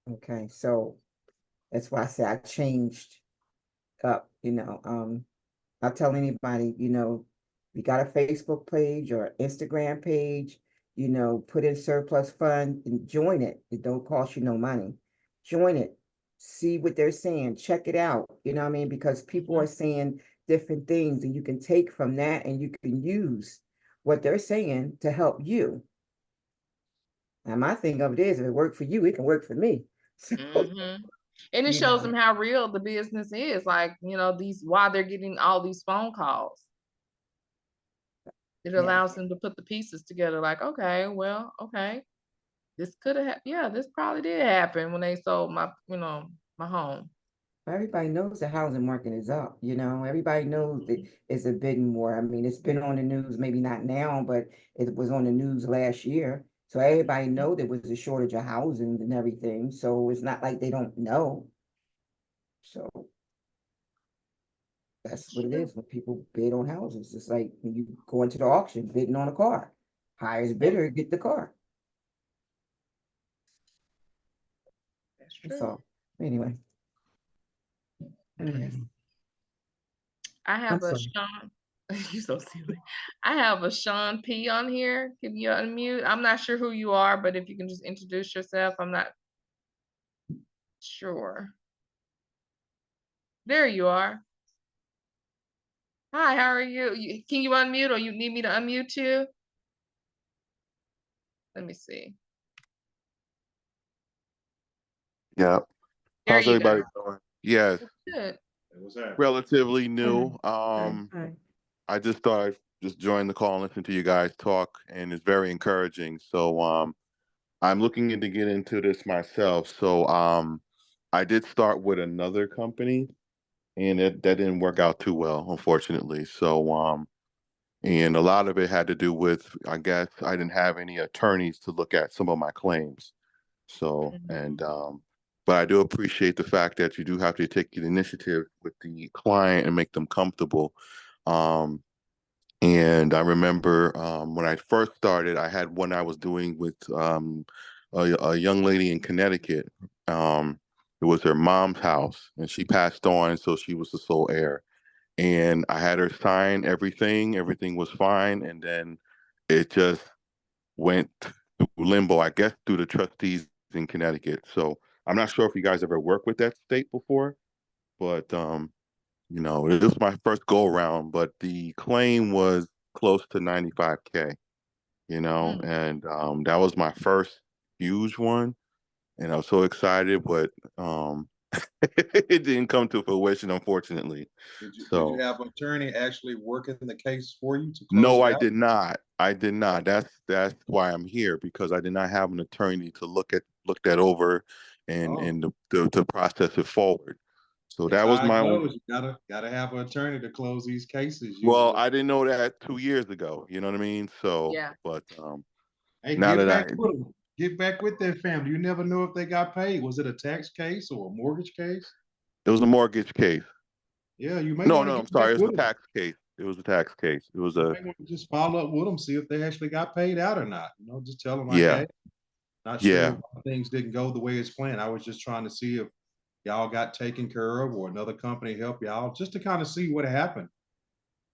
Okay, so that's why I say I changed up, I'll tell anybody, you got a Facebook page or Instagram page, put in surplus fund and join it. It don't cost you no money. Join it. See what they're saying. Check it out. You know what I mean? Because people are saying different things and you can take from that and you can use what they're saying to help you. Now, my thing of it is, if it worked for you, it can work for me. So, Mhm. And it You shows know. them how real the business is. Like, why they're getting all these phone calls. It Yeah. allows them to put the pieces together. Like, okay, well, okay, this could have, this probably did happen when they sold my home. Everybody knows the housing market is up, everybody knows that it's a bidding war. I mean, it's been on the news, maybe not now, but it was on the news last year. So everybody know there was a shortage of housing and everything. So it's not like they don't know. So that's what it is when people bid on houses. It's like when you go into the auction, bidding on a car. Highest bidder get the car. That's true. So anyway. I have I'm a sorry. Sean. You're so silly. I have a Sean P on here. Can you unmute? I'm not sure who you are, but if you can just introduce yourself, I'm not sure. There you are. Hi, how are you? Can you unmute or you need me to unmute you? Let me see. Yeah. There How's you everybody go. doing? Yes, Good. What's that? relatively new. Hi. I just thought I'd just join the call and listen to you guys talk, and it's very encouraging. So, I'm looking to get into this myself. So, I did start with another company, and that didn't work out too well, unfortunately. So, and a lot of it had to do with, I guess, I didn't have any attorneys to look at some of my claims. So, and but I do appreciate the fact that you do have to take the initiative with the client and make them comfortable. And I remember when I first started, I had one I was doing with a young lady in Connecticut. It was her mom's house, and she passed on, so she was the sole heir. And I had her sign everything. Everything was fine, and then it just went through limbo, I guess, through the trustees in Connecticut. So I'm not sure if you guys ever worked with that state before, but you know, it was my first go around. But the claim was close to 95K, you know, Mm. and that was my first huge one, and I was so excited, but it didn't come to fruition, unfortunately. Did you So have an attorney actually working the case for you to close no, it I out? did not. I did not. That's why I'm here, because I did not have an attorney to look that over and Oh, to process it forward. So that's that was how it my only. goes. You gotta have an attorney to close these cases Well, usually. I didn't know that 2 years ago. You know what I mean? So, Yeah. but Hey, now get that back with them. Get back with that family. You never know if they got paid. Was it a tax case or a mortgage case? it was a mortgage case. Yeah, you may No, want to no, I'm get back sorry. It was with a them. tax case. It was a tax case. It was You a may want to just follow up with them, see if they actually got paid out or not. Just tell them like, yeah, hey, not sure yeah, why things didn't go the way it's planned. I was just trying to see if y'all got taken care of or another company helped y'all, just to kind of see what happened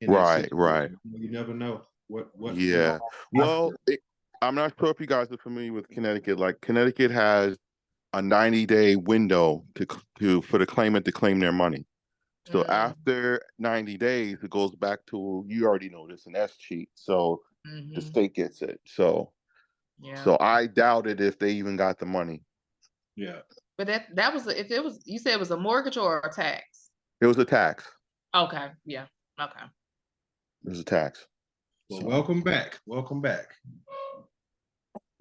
in that right, right. situation. You never know what went Yeah. on Well, after. I'm not sure if you guys are familiar with Connecticut. Like Connecticut has a 90-day window to for the claimant to claim their money. So Mm. after 90 days, it goes back to, you already know this, an S cheat. So the Hmm. state gets it. So Yeah. so I doubted if they even got the money. Yeah. But that was if it was, you said it was a mortgage or a tax. It was a tax. Okay. Yeah. Okay. It was a tax. Well, So welcome back. Welcome back.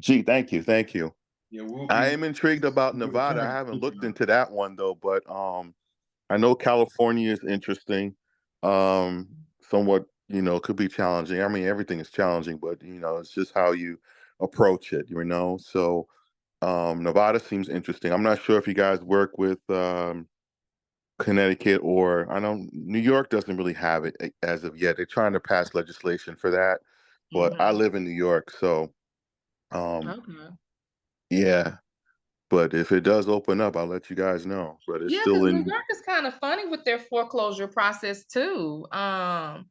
gee, thank you, thank you. Yeah, we'll I be am intrigued about good Nevada. I attorney. haven't looked into that one though, but I know California is interesting. Um, somewhat, you know, could be challenging. I mean, everything is challenging, but you know, it's just how you approach it, you know. So, Nevada seems interesting. I'm not sure if you guys work with Connecticut, or I know New York doesn't really have it as of yet. They're trying to pass legislation for that, but I Hmm. live in New York, so Okay. yeah. But if it does open up, I'll let you guys know. But it's Yeah, still because New in. York is kind of funny with their foreclosure process too. New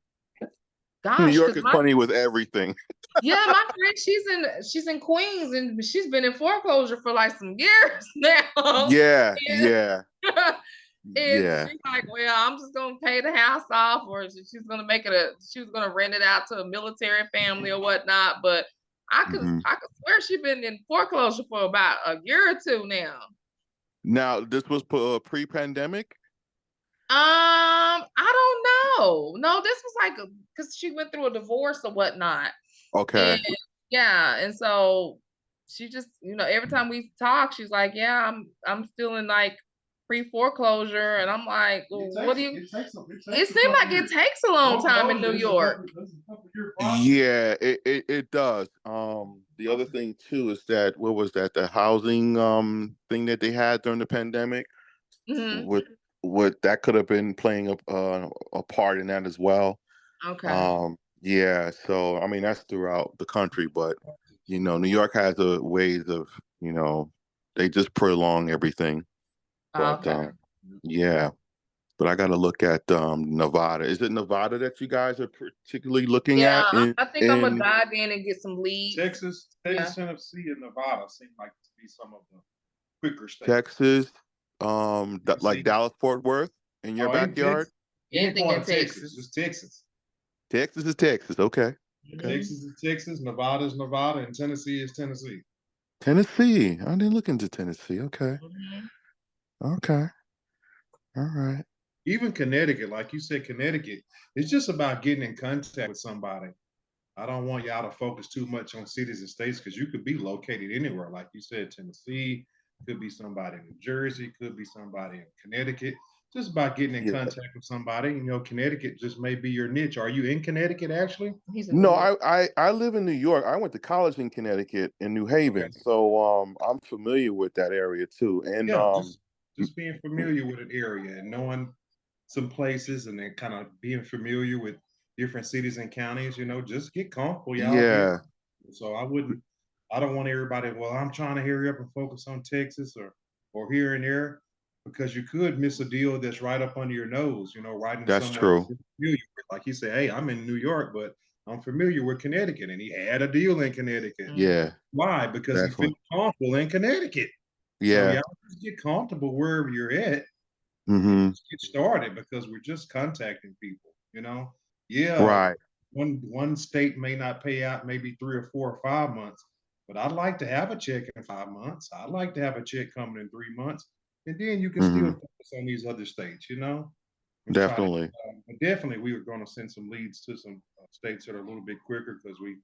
Gosh, York because is funny with everything. my friend, she's in Queens and she's been in foreclosure for like some years now. Yeah, And, yeah, and yeah. she's like, well, I'm just gonna pay the house off, or she was gonna rent it out to a military family or whatnot. But Hmm. I could swear she's been in foreclosure for about a year or two now. Now, this was pre-pandemic. I don't know. No, this was like because she went through a divorce or whatnot. And Okay. yeah, and so she just, every time we talk, she's like, "Yeah, I'm still in like pre-foreclosure," and I'm like, "Well, what do you?" It seems like it takes a long time in New York. Yeah, it does. The other thing too is that, what was that? The housing thing that they had during the pandemic. Hmm. What that could have been playing a part in that as well. Okay. Yeah, so I mean that's throughout the country, but you know, New York has a ways of, you know, they just prolong everything. But Okay. yeah, but I got to look at Nevada. Is it Nevada that you guys are particularly looking Yeah, at I think I'm gonna in dive in and get some leads. Yeah. Tennessee, and Nevada seem like to be some of the quicker states. Texas, like Tennessee. Dallas, Fort Worth, in your Oh, in backyard? Texas. Any Anything part in of Texas, Texas. just Texas. Texas is Texas. Okay. Okay. Mhm. Texas is Texas, Nevada is Nevada, and Tennessee is Tennessee. Tennessee. I didn't look into Tennessee. Okay. Mhm. Okay. All right. Even Connecticut, like you said, Connecticut, it's just about getting in contact with somebody. I don't want y'all to focus too much on cities and states because you could be located anywhere. Like you said, Tennessee, could be somebody in New Jersey, could be somebody in Connecticut. Just about getting in Yeah. contact with somebody. Connecticut just may be your niche. Are you in Connecticut actually? He's in New No, York. I live in New York. I went to college in Connecticut in New Okay. Haven. So I'm familiar with that area too. And Yeah, just being familiar with an area and knowing some places and then kind of being familiar with different cities and counties, just get comfortable, y'all get. yeah. So I don't want everybody, well, I'm trying to hurry up and focus on Texas or here and there. because you could miss a deal that's right up under your nose, right in That's somewhere true. you're familiar with. Like he said, hey, I'm in New York, but I'm familiar with Connecticut. And he had a deal in Connecticut. Yeah, Why? Because he definitely. felt comfortable in Connecticut. So Yeah. y'all just get comfortable wherever you're at and Mm-hmm. just get started, because we're just contacting people. Yeah, Right. one state may not pay out maybe 3 or 4 or 5 months, but I'd like to have a check in 5 months. I'd like to have a check coming in 3 months, and then you can still Mm-hmm. focus on these other states, and try to. Definitely. But definitely, we were going to send some leads to some states that are a little bit quicker, because we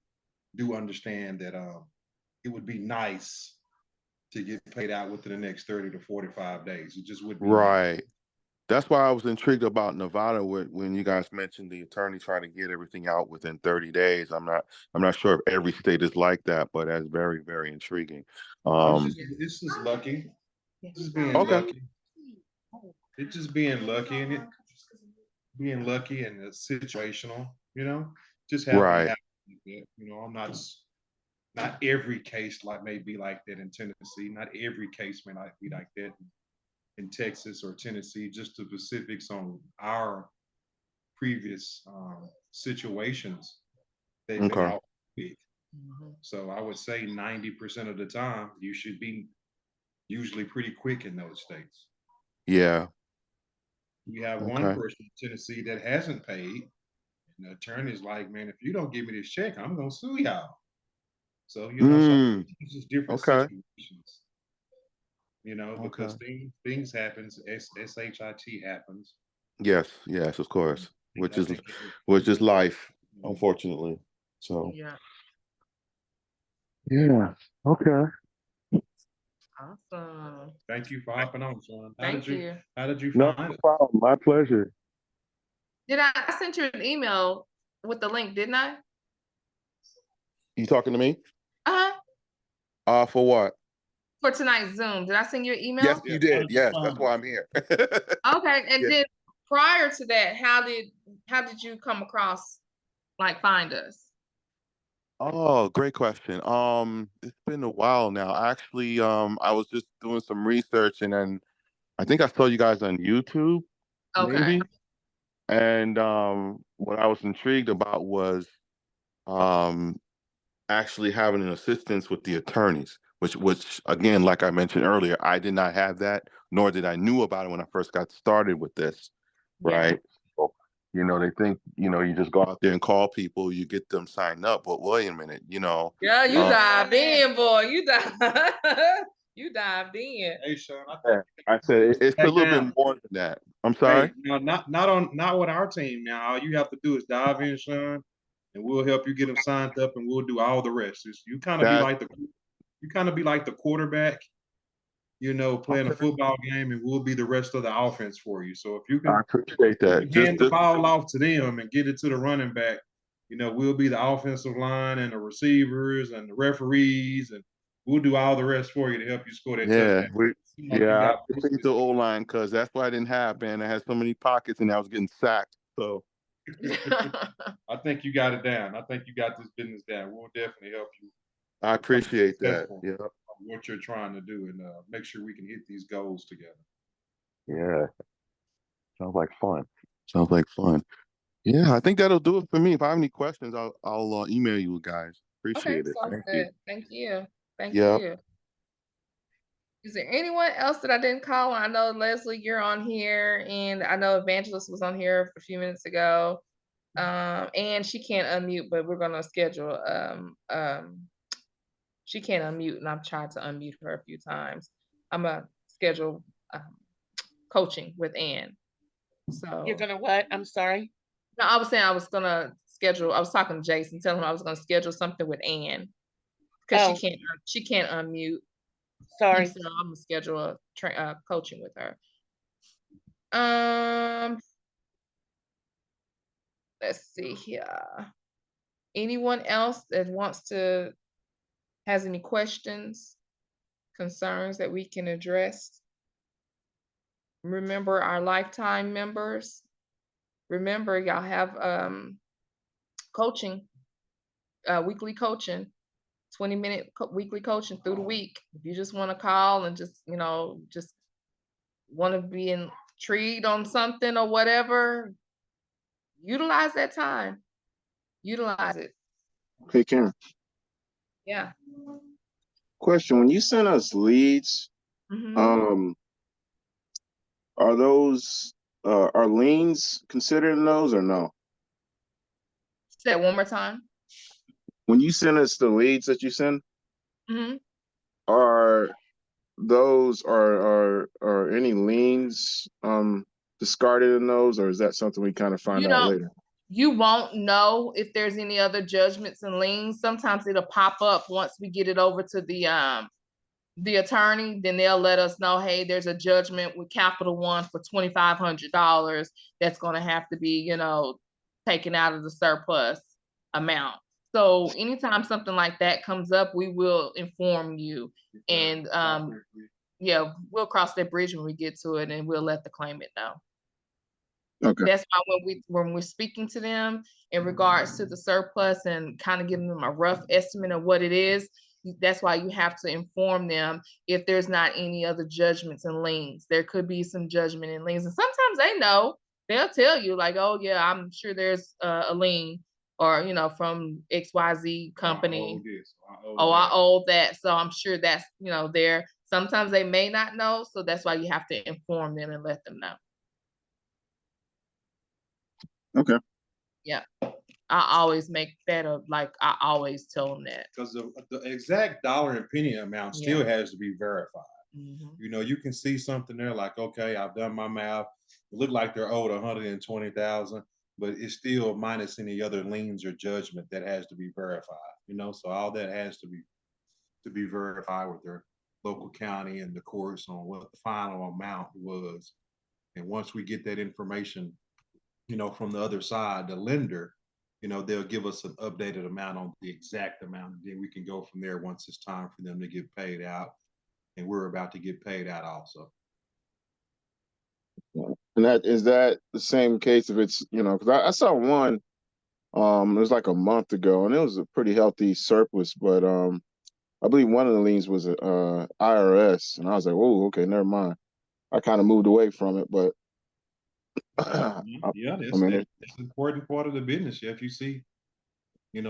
do understand that it would be nice to get paid out within the next 30 to 45 days. It just would be nice. Right. That's why I was intrigued about Nevada when you guys mentioned the attorney trying to get everything out within 30 days. I'm not sure if every state is like that, but that's very, very intriguing. It's just lucky. It's just being Okay. lucky. It's just being lucky, and being lucky and it's situational, just happen to Right. happen. I'm not every case may be like that in Tennessee. Not every case may not be like that in Texas or Tennessee. Just the specifics on our previous situations, they've been Okay. out big. So I would say 90% of the time you should be usually pretty quick in those states. Yeah. We have one Okay. person in Tennessee that hasn't paid, and the attorney's like, man, if you don't give me this check, I'm gonna sue y'all. So so it's just different Okay. situations, because Okay. things happens, shit happens. Yes, yes, of course. I think Which is life, unfortunately. So Yeah. yeah. Okay. Awesome. Thank you for hopping on, Sean. Thank you. How did you No find it? problem. My pleasure. I sent you an email with the link, didn't I? You talking to me? Uh-huh. For what? For tonight's Zoom. Did I send you an email? Yes, you did. Yes, that's why I'm here. Okay. And Yeah. then prior to that, how did you come across, find us? Oh, great question. It's been a while now. Actually, I was just doing some research and then I think I saw you guys on YouTube, Okay. maybe. And what I was intrigued about was um actually having an assistance with the attorneys, which again, like I mentioned earlier, I did not have that, nor did I knew about it when I first got started with this, Yeah. right? So, they think, you just go out there and call people, you get them signed up, but wait a minute, Yeah, you uh, dived in, boy. You dived in. Hey, Sean, I said it's a little bit more than that. I'm sorry. Hey, not with our team now. All you have to do is dive in, Sean, and we'll help you get them signed up, and we'll do all the rest. You kind of be That like the quarterback, playing a okay. football game, and we'll be the rest of the offense for you. So if you I can appreciate that. hand the ball off to them and get it to the running back, we'll be the offensive line and the receivers and the referees, and we'll do all the rest for you to help you score that Yeah, touchdown. Like you I got appreciate the O-line because that's why I didn't have, man. I had so many pockets and I was getting sacked. So I think you got it down. I think you got this business down. We'll definitely help you I become appreciate that. successful Yeah. on what you're trying to do, and make sure we can hit these goals together. Yeah. Sounds like fun. Sounds like fun. Yeah, I think that'll do it for me. If I have any questions, I'll email you guys. Okay, Appreciate it. sounds Thank you. good. Thank you. Thank Yep. you. Is there anyone else that I didn't call? I know Leslie, you're on here, and I know Evangelist was on here a few minutes ago. And she can't unmute, but we're gonna schedule. She can't unmute, and I've tried to unmute her a few times. I'm gonna schedule coaching with Ann. So You're gonna what? I'm sorry. no, I was saying I was gonna schedule. I was talking to Jason, telling him I was gonna schedule something with Ann because Oh, she can't unmute. sorry. So I'm gonna schedule a coaching with her. Let's see here. Anyone else that has any questions, concerns that we can address? Remember our lifetime members. Remember, y'all have coaching, weekly coaching, 20-minute weekly coaching through the week. If you just want to call and just want to be intrigued on something or whatever, utilize that time. Utilize it. Hey, Karen. Yeah. Question: when you send us leads, Mhm. are those are liens considered in those or no? Say it one more time. When you send us the leads that you send, Mhm. are those are any liens discarded in those, or is that something we kind of find out later? You won't know if there's any other judgments and liens. Sometimes it'll pop up once we get it over to the attorney, then they'll let us know, hey, there's a judgment with Capital One for $2,500 that's going to have to be, taken out of the surplus amount. So anytime something like that comes up, we will inform you. And yeah, we'll cross that bridge when we get to it, and we'll let the claimant know. Okay. That's why when we're speaking to them in regards to the surplus and kind of giving them a rough estimate of what it is, that's why you have to inform them if there's not any other judgments and liens. There could be some judgment and liens, and sometimes they know. They'll tell you like, "Oh yeah, I'm sure there's a lien, or from XYZ company. I owe that, so I'm sure that's there." Sometimes they may not know, so that's why you have to inform them and let them know. Okay. Yeah. I always make that I always tell them that. Because the exact dollar and penny amount still has to be verified. Mhm. You can see something there like, okay, I've done my math. It looked like they're owed 120,000, but it's still minus any other liens or judgment that has to be verified. So all that has to be verified with their local county and the courts on what the final amount was. And once we get that information, from the other side, the lender, they'll give us an updated amount on the exact amount. And then we can go from there once it's time for them to get paid out. And we're about to get paid out also. And is that the same case if it's, because I saw one, it was like a month ago, and it was a pretty healthy surplus, but I believe one of the liens was IRS, and I was like, oh, okay, never mind. I kind of moved away from it, but Yeah, that's an important part of the business. Yeah, if you see,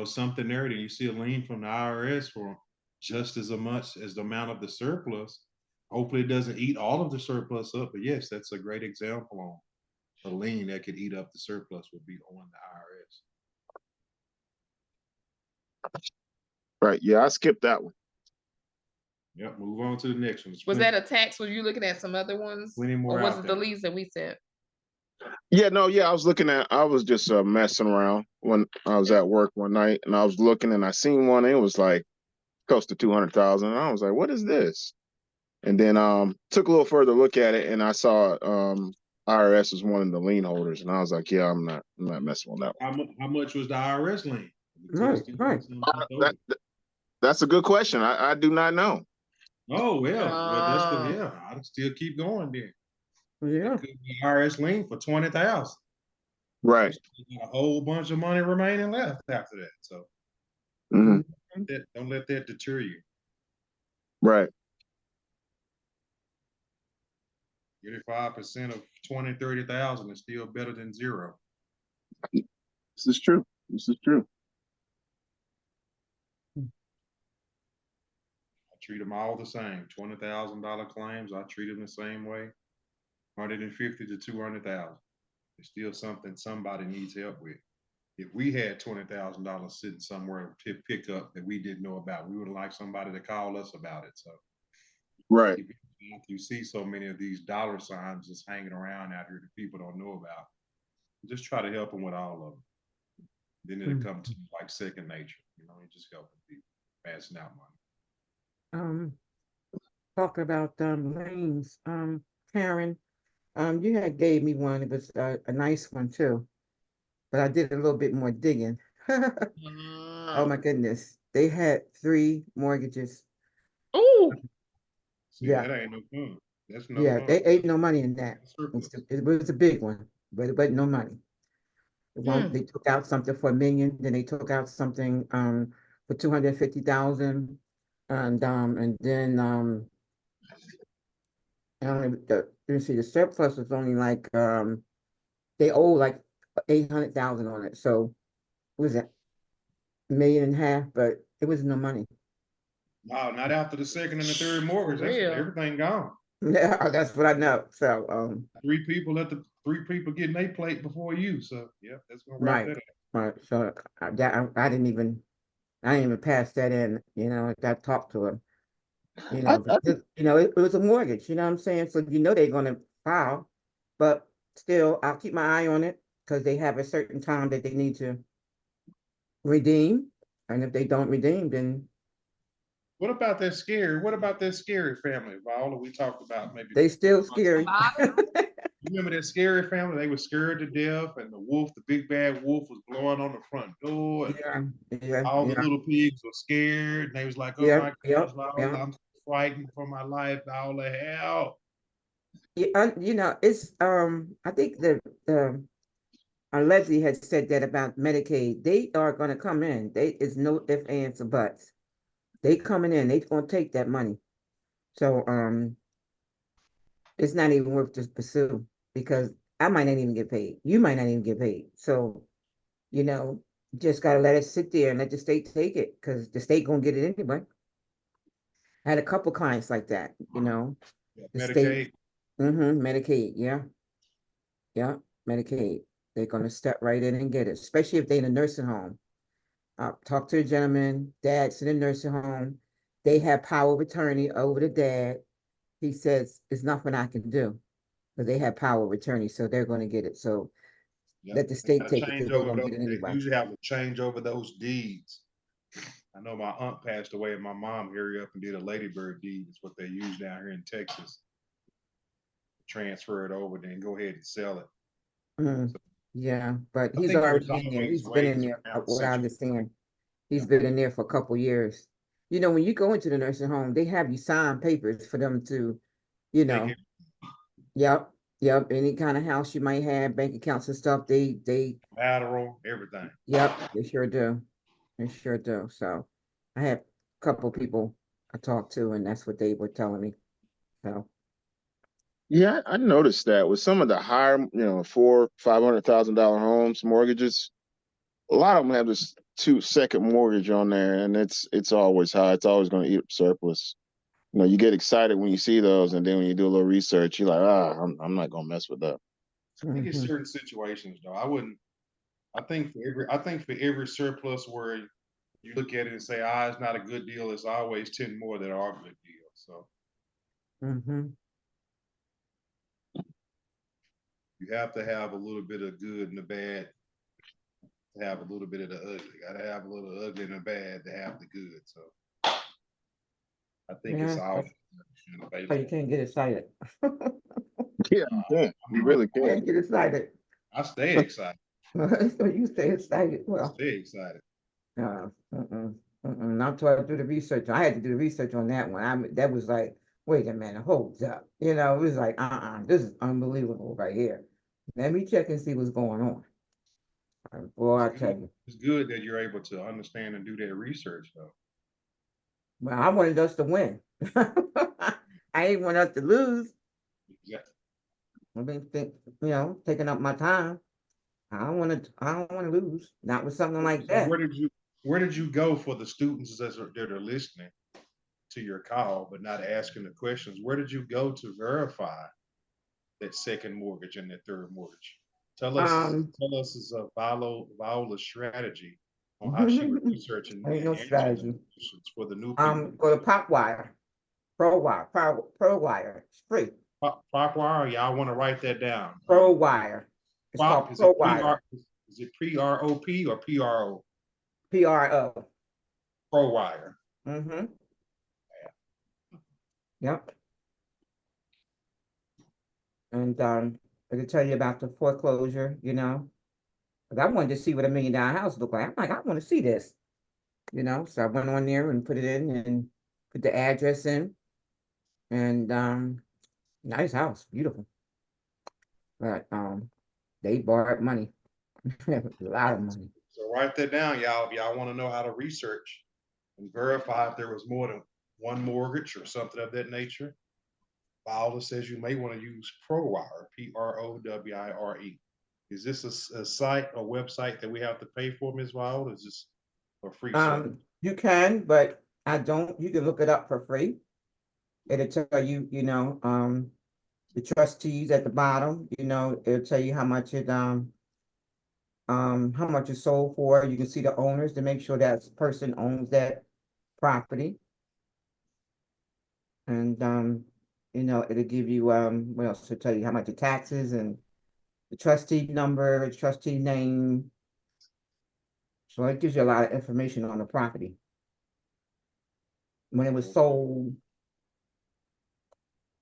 something there, then you see a lien from the IRS for just as much as the amount of the surplus. Hopefully, it doesn't eat all of the surplus up. But yes, that's a great example on a lien that could eat up the surplus would be on the IRS. Right. Yeah, I skipped that one. Yep. Move on to the next one. Was that a tax? Were you looking at some other ones? Plenty more or was out it there. the leads that we sent? Yeah, no, yeah, I was just messing around when I was at work one night, and I was looking, and I seen one, and it was like close to 200,000. And I was like, what is this? And then took a little further look at it, and I saw IRS was one of the lien holders, and I was like, yeah, I'm not messing with that one. How much was the IRS lien? Right. That's a good question. I do not know. Oh well, that's I'd still keep going then. Yeah. It could be IRS lien for 20,000. Right. Got a whole bunch of money remaining left after that. So Mm-hmm. don't let that deter you. Right. 35% of 20, 30,000 is still better than zero. This is true. This is true. I treat them all the same. $20,000 claims, I treat them the same way. 150 to 200,000. It's still something somebody needs help with. If we had $20,000 sitting somewhere to pick up that we didn't know about, we would like somebody to call us about it. So, right. If you see so many of these dollar signs just hanging around out here that people don't know about, just try to help them with all of them. Then it'll come to you like second nature. You just helping people, passing out money. Talk about lanes. Karen, you had gave me one. It was a nice one too, but I did a little bit more digging. Oh my goodness, they had 3 mortgages. Ooh. See, Yeah. that ain't no fun. That's no Yeah, fun. they ain't no money in that. It was a big one, but it wasn't no money. They took out something for $1 million, then they took out something for 250,000, and then let me see, the surplus was only like, they owe like 800,000 on it, so what was it, $1.5 million, but it was no money. Wow, not after the second and the third mortgage. That's real. everything gone. Yeah, that's what I know, so, Three people getting a plate before you. So yeah, that's gonna wrap right, that up. right, so I didn't even pass that in, I talked to him, I think because, it was a mortgage, you know what I'm saying? So they're gonna file, but still, I'll keep my eye on it, because they have a certain time that they need to redeem, and if they don't redeem, then What about that scary? What about that scary family, Viola? We talked about maybe. they still scary. You remember that scary family? They were scared to death, and the big bad wolf, was blowing on the front door, and all the Yeah, little pigs were scared. And they was like, "Oh yeah, my yeah, gosh, Viola, yeah. I'm frightened for my life, Viola, help!" Yeah, it's I think the Leslie had said that about Medicaid. They are going to come in. They is no ifs, ands, or buts. They coming in. They going to take that money. So it's not even worth to pursue, because I might not even get paid. You might not even get paid. So you know, just got to let it sit there and let the state take it, because the state gonna get it anyway. I had a couple clients like that. Yeah, The state, Medicaid. Medicaid, yeah, yeah, Medicaid. They're gonna step right in and get it, especially if they're in a nursing home. Talk to a gentleman, dad's in a nursing home. They have power of attorney over the dad. He says it's nothing I can do, but they have power of attorney, so they're going to get it. So Yeah, let the they state got to take it, change because they're over going to those. get it They anyway. usually have to change over those deeds. I know my aunt passed away, and my mom hurried up and did a ladybird deed. It's what they use down here in Texas. Transfer it over, then go ahead and sell it. Mm, yeah, but I he's think there's already in there. always He's been in ways there, around what I situations. understand. Yeah. He's been in there for a couple years. When you go into the nursing home, they have you sign papers for them to, you Take know, it. yep, yep, any kind of house you might have, bank accounts and stuff, they, Collateral, everything. yep, they sure do. They sure do. So I had a couple people I talked to, and that's what they were telling me. So, Yeah, I noticed that with some of the higher, $400,000-$500,000 homes mortgages, a lot of them have this second mortgage on there, and it's always high. It's always going to eat up surplus. You get excited when you see those, and then when you do a little research, you're like, I'm not going to mess with that. I think it's mhm. certain situations though. I wouldn't. I think for every surplus where you look at it and say, it's not a good deal, there's always 10 more that are good deals. So you have to have a little bit of good and the bad to have a little bit of the ugly. Got to have a little ugly and the bad to have the good. So I think it's Yeah, all that's why you available. can't get excited. Yeah, you can. You really can. Can't get excited. I stay excited. So you stay excited. I Well, stay excited. not till I do the research. I had to do the research on that one. That was like, wait a minute, hold up. It was like, this is unbelievable right here. Let me check and see what's going on. Boy, I tell you. It's good that you're able to understand and do that research, though. Well, I wanted us to win. I ain't want us to lose. Yeah. I've been taking up my time. I don't want to lose. Not with something like So that. where did you go for the students that are listening to your call but not asking the questions? Where did you go to verify that second mortgage and that third mortgage? Tell us Um, is a Viola's strategy on how she was researching ain't and no answering the strategy. questions for the new people. Go to PopWire, ProWire. It's free. PropWire, y'all want to write that down. ProWire. It's Prop called is it ProWire. is it PROP or PRO? PRO. ProWire. Mm-hmm. Yep. And I can tell you about the foreclosure, because I wanted to see what $1 million house looked like. I'm like, I want to see this, So I went on there and put it in and put the address in, and nice house, beautiful. But they borrowed money, a lot of money. So write that down, y'all. If y'all want to know how to research and verify if there was more than one mortgage or something of that nature, Viola says you may want to use ProWire, Prowire. Is this a site, a website that we have to pay for, Ms. Viola? Is this a free service? You can, but I don't, you can look it up for free. It'll tell you, the trustees at the bottom, it'll tell you how much it sold for. You can see the owners to make sure that person owns that property. And, it'll give you, what else? It'll tell you how much the taxes and the trustee number, trustee name. So it gives you a lot of information on the property. When it was sold.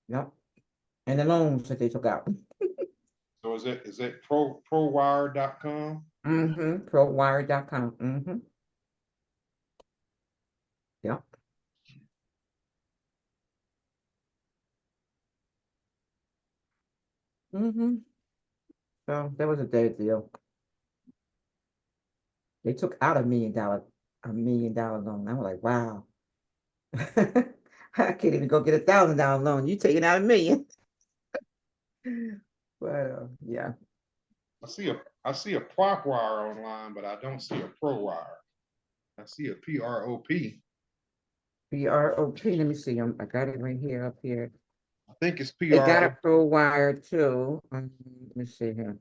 Yep. And the loans that they took out. So is it prowire.com? Prowire.com. Yep. So that was a dead deal. They took out $1 million loan. I was like, wow. I can't even go get $1,000 loan. You taking out $1 million. But yeah. I see a prop wire online, but I don't see a pro wire. I see a PROP. PROP. Let me see. I got it right here up here. I think it's They got a PRO. pro wire too. Let me see here.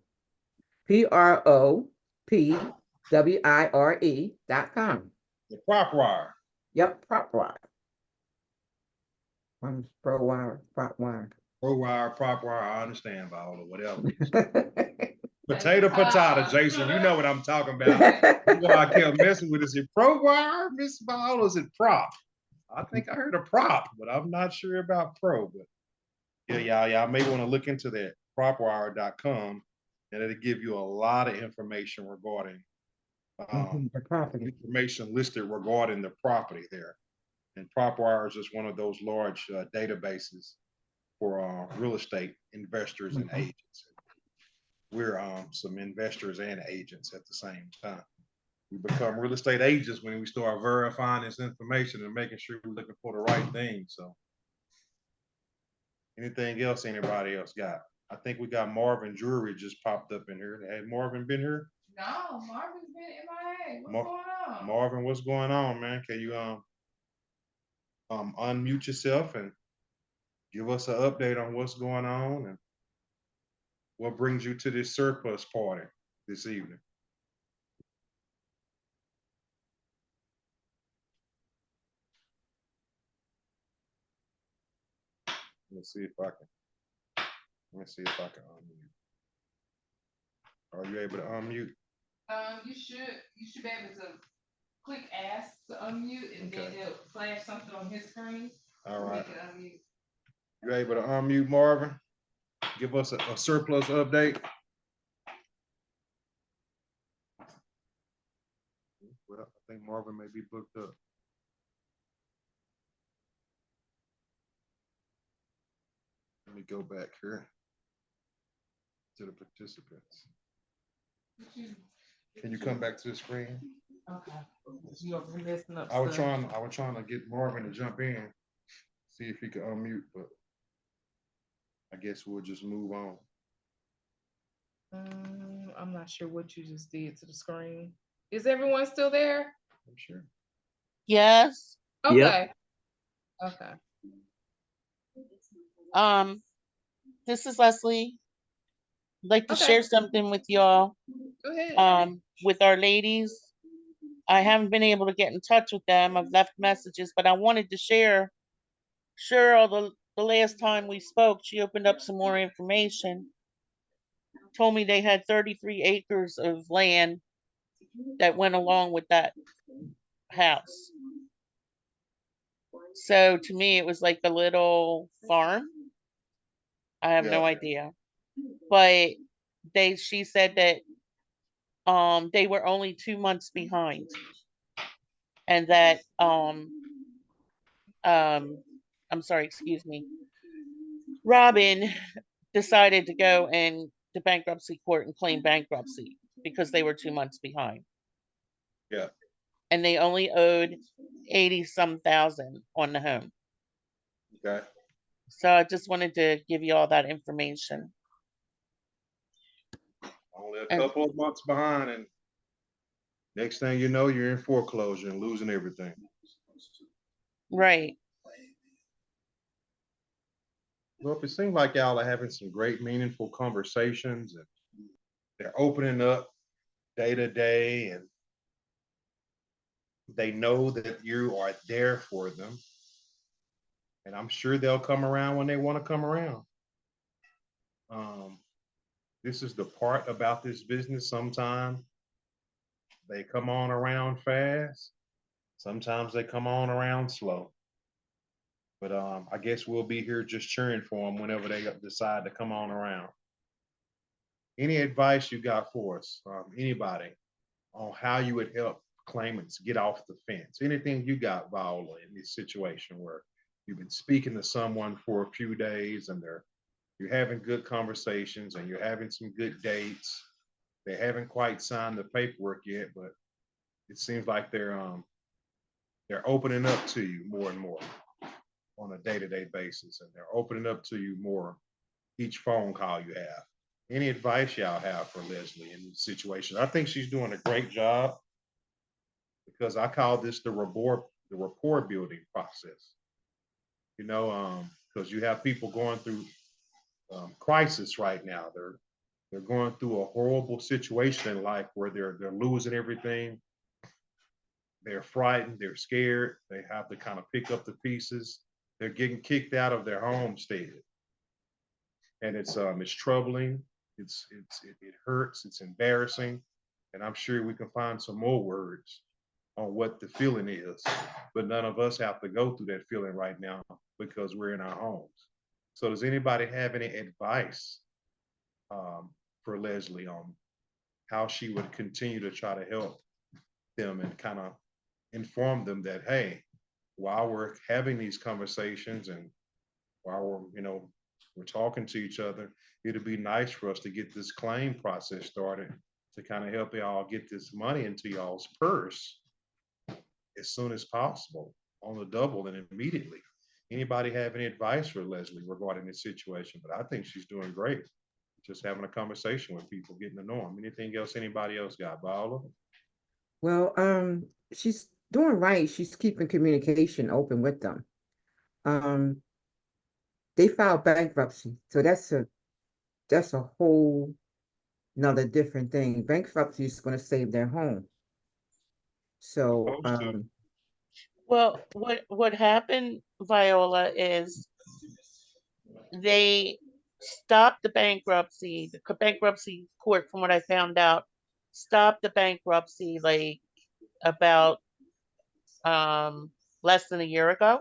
PROPWIRE.com. The prop wire. Yep, prop wire. Pro wire, prop wire. Pro wire, prop wire. I understand, Viola, whatever. Potato, Jason. You know what I'm talking about. You know, I kept messing with it. Is it pro wire, Miss Viola? Is it prop? I think I heard a prop, but I'm not sure about pro. But yeah, y'all may want to look into that propwire.com, and it'll give you a lot of information regarding the property. Information listed regarding the property there. And PropWire is just one of those large databases for real estate investors and agents. We're some investors and agents at the same time. We become real estate agents when we start verifying this information and making sure we're looking for the right thing. So anything else anybody else got? I think we got Marvin Jewelry just popped up in here. Had Marvin been here? No, Marvin's been MIA. What's going on? Marvin, what's going on, man? Can you unmute yourself and give us an update on what's going on and what brings you to this surplus party this evening? Let's see if I can. Let me see if I can unmute. Are you able to unmute? You should be able to click ask to unmute, and then it'll flash something on his screen. All right. So unmute. You able to unmute, Marvin? Give us a surplus update. Well, I think Marvin may be booked up. Let me go back here to the participants. Can you come back to the screen? Okay. You are messing up. I was trying to get Marvin to jump in, see if he could unmute, but I guess we'll just move on. I'm not sure what you just did to the screen. Is everyone still there? I'm sure. Yes. Okay. Yep. Okay. This is Leslie. I'd like to Okay. share something with y'all. Go ahead. With our ladies. I haven't been able to get in touch with them. I've left messages, but I wanted to share. Sure, the last time we spoke, she opened up some more information. Told me they had 33 acres of land that went along with that house. So to me, it was like a little farm. I have no idea. But she said that they were only 2 months behind. And that I'm sorry, excuse me. Robin decided to go to bankruptcy court and claim bankruptcy because they were 2 months behind. Yeah. And they only owed 80-some thousand on the home. Okay. So I just wanted to give you all that information. Only a And- couple of months behind, and next thing you know, you're in foreclosure and losing everything. Right. Well, it seems like y'all are having some great, meaningful conversations, and they're opening up day to day, and they know that you are there for them. And I'm sure they'll come around when they want to come around. This is the part about this business. Sometimes they come on around fast. Sometimes they come on around slow. But I guess we'll be here just cheering for them whenever they decide to come on around. Any advice you got for us, anybody, on how you would help claimants get off the fence? Anything you got, Viola, in this situation where you've been speaking to someone for a few days and you're having good conversations and you're having some good dates. They haven't quite signed the paperwork yet, but it seems like they're opening up to you more and more on a day-to-day basis, and they're opening up to you more each phone call you have. Any advice y'all have for Leslie in this situation? I think she's doing a great job, because I call this the rapport building process. You know, because you have people going through crisis right now. They're going through a horrible situation in life where they're losing everything. They're frightened, they're scared, they have to kind of pick up the pieces. They're getting kicked out of their homestead. And it's troubling, it hurts, it's embarrassing. And I'm sure we can find some more words on what the feeling is, but none of us have to go through that feeling right now because we're in our homes. So does anybody have any advice for Leslie on how she would continue to try to help them and kind of inform them that, hey, while we're having these conversations and while we're talking to each other, it'd be nice for us to get this claim process started to kind of help y'all get this money into y'all's purse as soon as possible, on the double and immediately. Anybody have any advice for Leslie regarding this situation? But I think she's doing great. Just having a conversation with people, getting to know them. Anything else anybody else got, Viola? Well, she's doing right. She's keeping communication open with them. They filed bankruptcy, so that's a whole another different thing. Bankruptcy is going to save their home. So, Well, what happened, Viola, is they stopped the bankruptcy. The bankruptcy court, from what I found out, stopped the bankruptcy like about less than a year ago.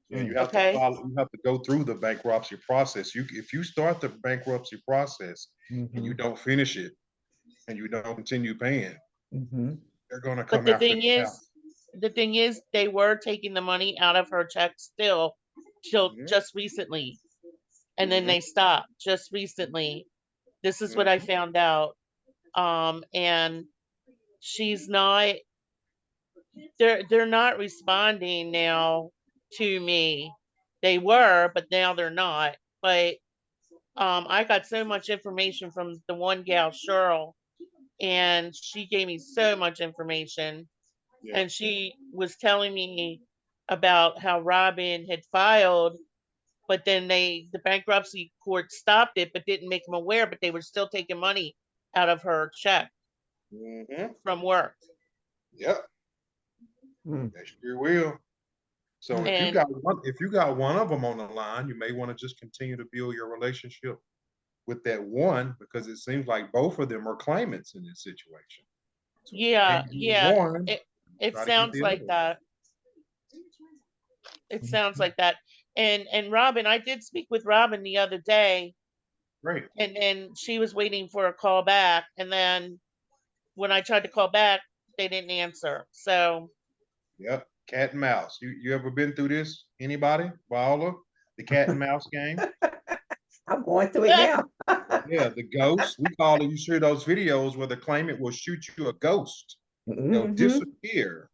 Yeah, you have Okay. to follow, you have to go through the bankruptcy process. If you start the bankruptcy process and you don't finish it and you don't continue paying, they're gonna come But after the house. the thing is, they were taking the money out of her check still till just recently. And then they stopped just recently. This is what I found out. And she's not, they're not responding now to me. They were, but now they're not. But I got so much information from the one gal, Cheryl, and she gave me so much information. Yeah. And she was telling me about how Robin had filed, but then the bankruptcy court stopped it, but didn't make them aware, but they were still taking money out of her check from work. Yep. They sure will. So if you And got one of them on the line, you may want to just continue to build your relationship with that one, because it seems like both of them are claimants in this situation. So yeah, one, it try to get sounds the like other one. that. It sounds like that. And Robin, I did speak with Robin the other day, Great. and then she was waiting for a call back. And then when I tried to call back, they didn't answer. So Yep. Cat and mouse. You ever been through this? Anybody? Viola? The cat and mouse game? I'm going through it now. Yeah, the ghost. We call it, you see those videos where the claimant will shoot you a ghost. They'll disappear.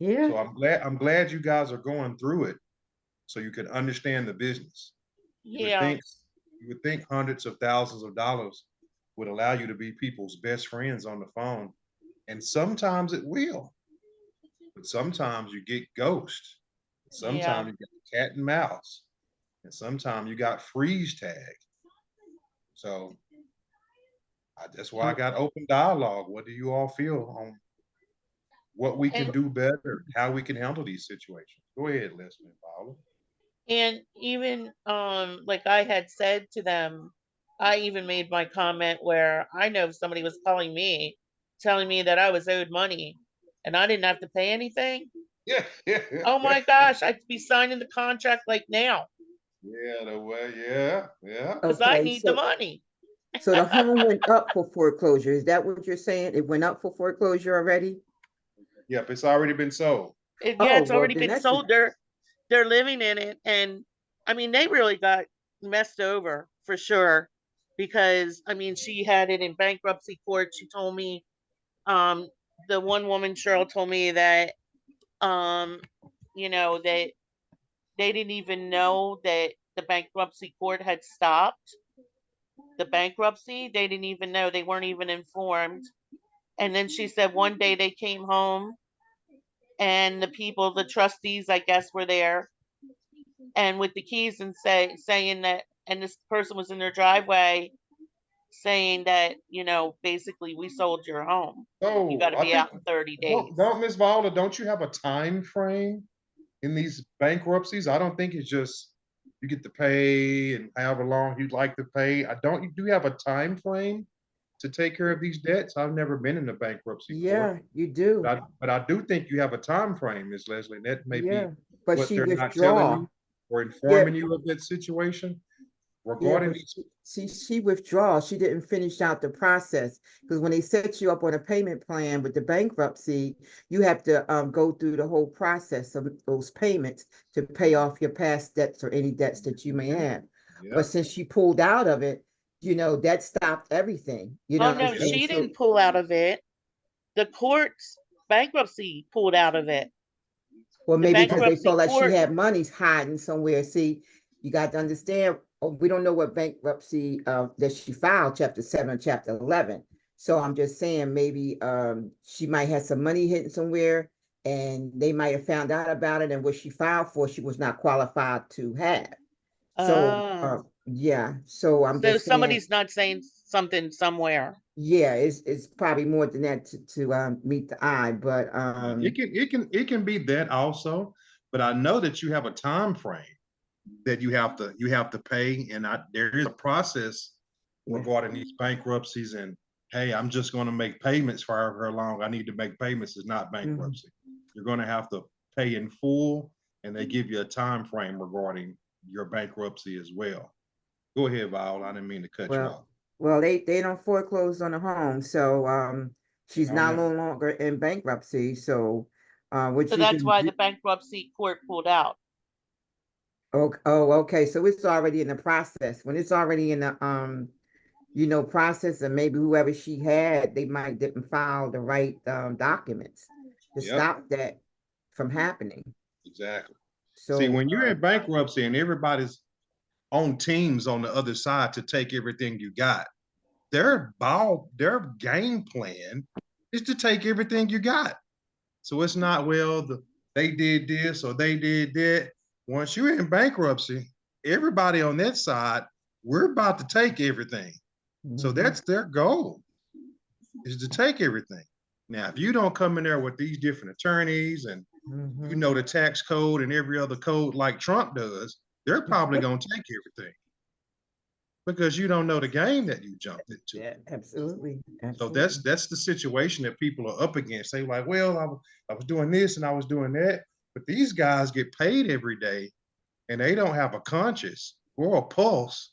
Yeah. So I'm glad you guys are going through it. so you could understand the business. Yeah. You would think hundreds of thousands of dollars would allow you to be people's best friends on the phone. And sometimes it will, but sometimes you get ghost. Yeah. Sometimes you got cat and mouse, and sometimes you got freeze tag. So that's why I got open dialogue. What do you all feel on what we can And do better, how we can handle these situations? Go ahead, Leslie and Paula. and even like I had said to them, I even made my comment where I know if somebody was calling me, telling me that I was owed money and I didn't have to pay anything. Yeah, yeah, Oh my gosh, I'd be signing the contract like now yeah, the way, yeah, yeah. because I Okay, need the money. so the home went up for foreclosure. Is that what you're saying? It went up for foreclosure already? Yep, it's already been sold. Yeah, Oh, it's well, already then been that's, sold. They're living in it, and I mean they really got messed over for sure because I mean she had it in bankruptcy court. She told me um the one woman Cheryl told me that um that they didn't even know that the bankruptcy court had stopped the bankruptcy. They didn't even know. They weren't even informed. And then she said one day they came home and the trustees, I guess, were there and with the keys and saying that, and this person was in their driveway saying that, basically we sold your home. You got So to I be think out in 30 days. don't Miss Viola, don't you have a time frame in these bankruptcies? I don't think it's just you get to pay and however long you'd like to pay. I don't you do have a time frame to take care of these debts? I've never been in a bankruptcy court, yeah, you do. but I do think you have a time frame, Miss Leslie. And that may be Yeah, but what she they're not telling you withdraw. or Yeah, informing you of that situation yeah, regarding but these. she withdraws. She didn't finish out the process because when they set you up on a payment plan with the bankruptcy, you have to go through the whole process of those payments to pay off your past debts or any debts that you may have. But Yep. since she pulled out of it, that stopped everything. You know Oh what I'm no, saying? she So didn't pull out of it. The court's bankruptcy pulled out of it. well, The maybe because they bankruptcy felt like she court. had monies hiding somewhere. See, you got to understand, we don't know what bankruptcy that she filed, chapter 7, chapter 11. So I'm just saying maybe she might have some money hidden somewhere and they might have found out about it and what she filed for, she was not qualified to have. So uh, yeah, so I'm so just saying, somebody's not saying something somewhere. yeah, it's probably more than that to meet the eye, but Yeah, it can be that also, but I know that you have a time frame that you have to pay, and there is a process yeah. regarding these bankruptcies. And hey, I'm just going to make payments for however long I need to make payments is not Mhm. bankruptcy. You're going to have to pay in full, and they give you a time frame regarding your bankruptcy as well. Go ahead, Viola. I didn't mean to cut you Well, off. they don't foreclose on the home, so she's Oh now no. no longer in bankruptcy. So what So you that's can why do, the bankruptcy court pulled out. okay, so it's already in the process. When it's already in the process, and maybe whoever she had, they might didn't file the right documents to Yep, stop that from happening. exactly. See, So when you're in bankruptcy and everybody's on teams on the other side to take everything you got, their game plan is to take everything you got. So it's not, well, they did this or they did that. Once you're in bankruptcy, everybody on that side, we're about to take everything. So mhm, that's their goal, is to take everything. Now, if you don't come in there with these different attorneys and you mhm. know the tax code and every other code like Trump does, they're probably going to take everything because you don't know the game that you jumped into. Yeah, absolutely, So absolutely. that's the situation that people are up against. They like, well, I was doing this and I was doing that, but these guys get paid every day, and they don't have a conscience or a pulse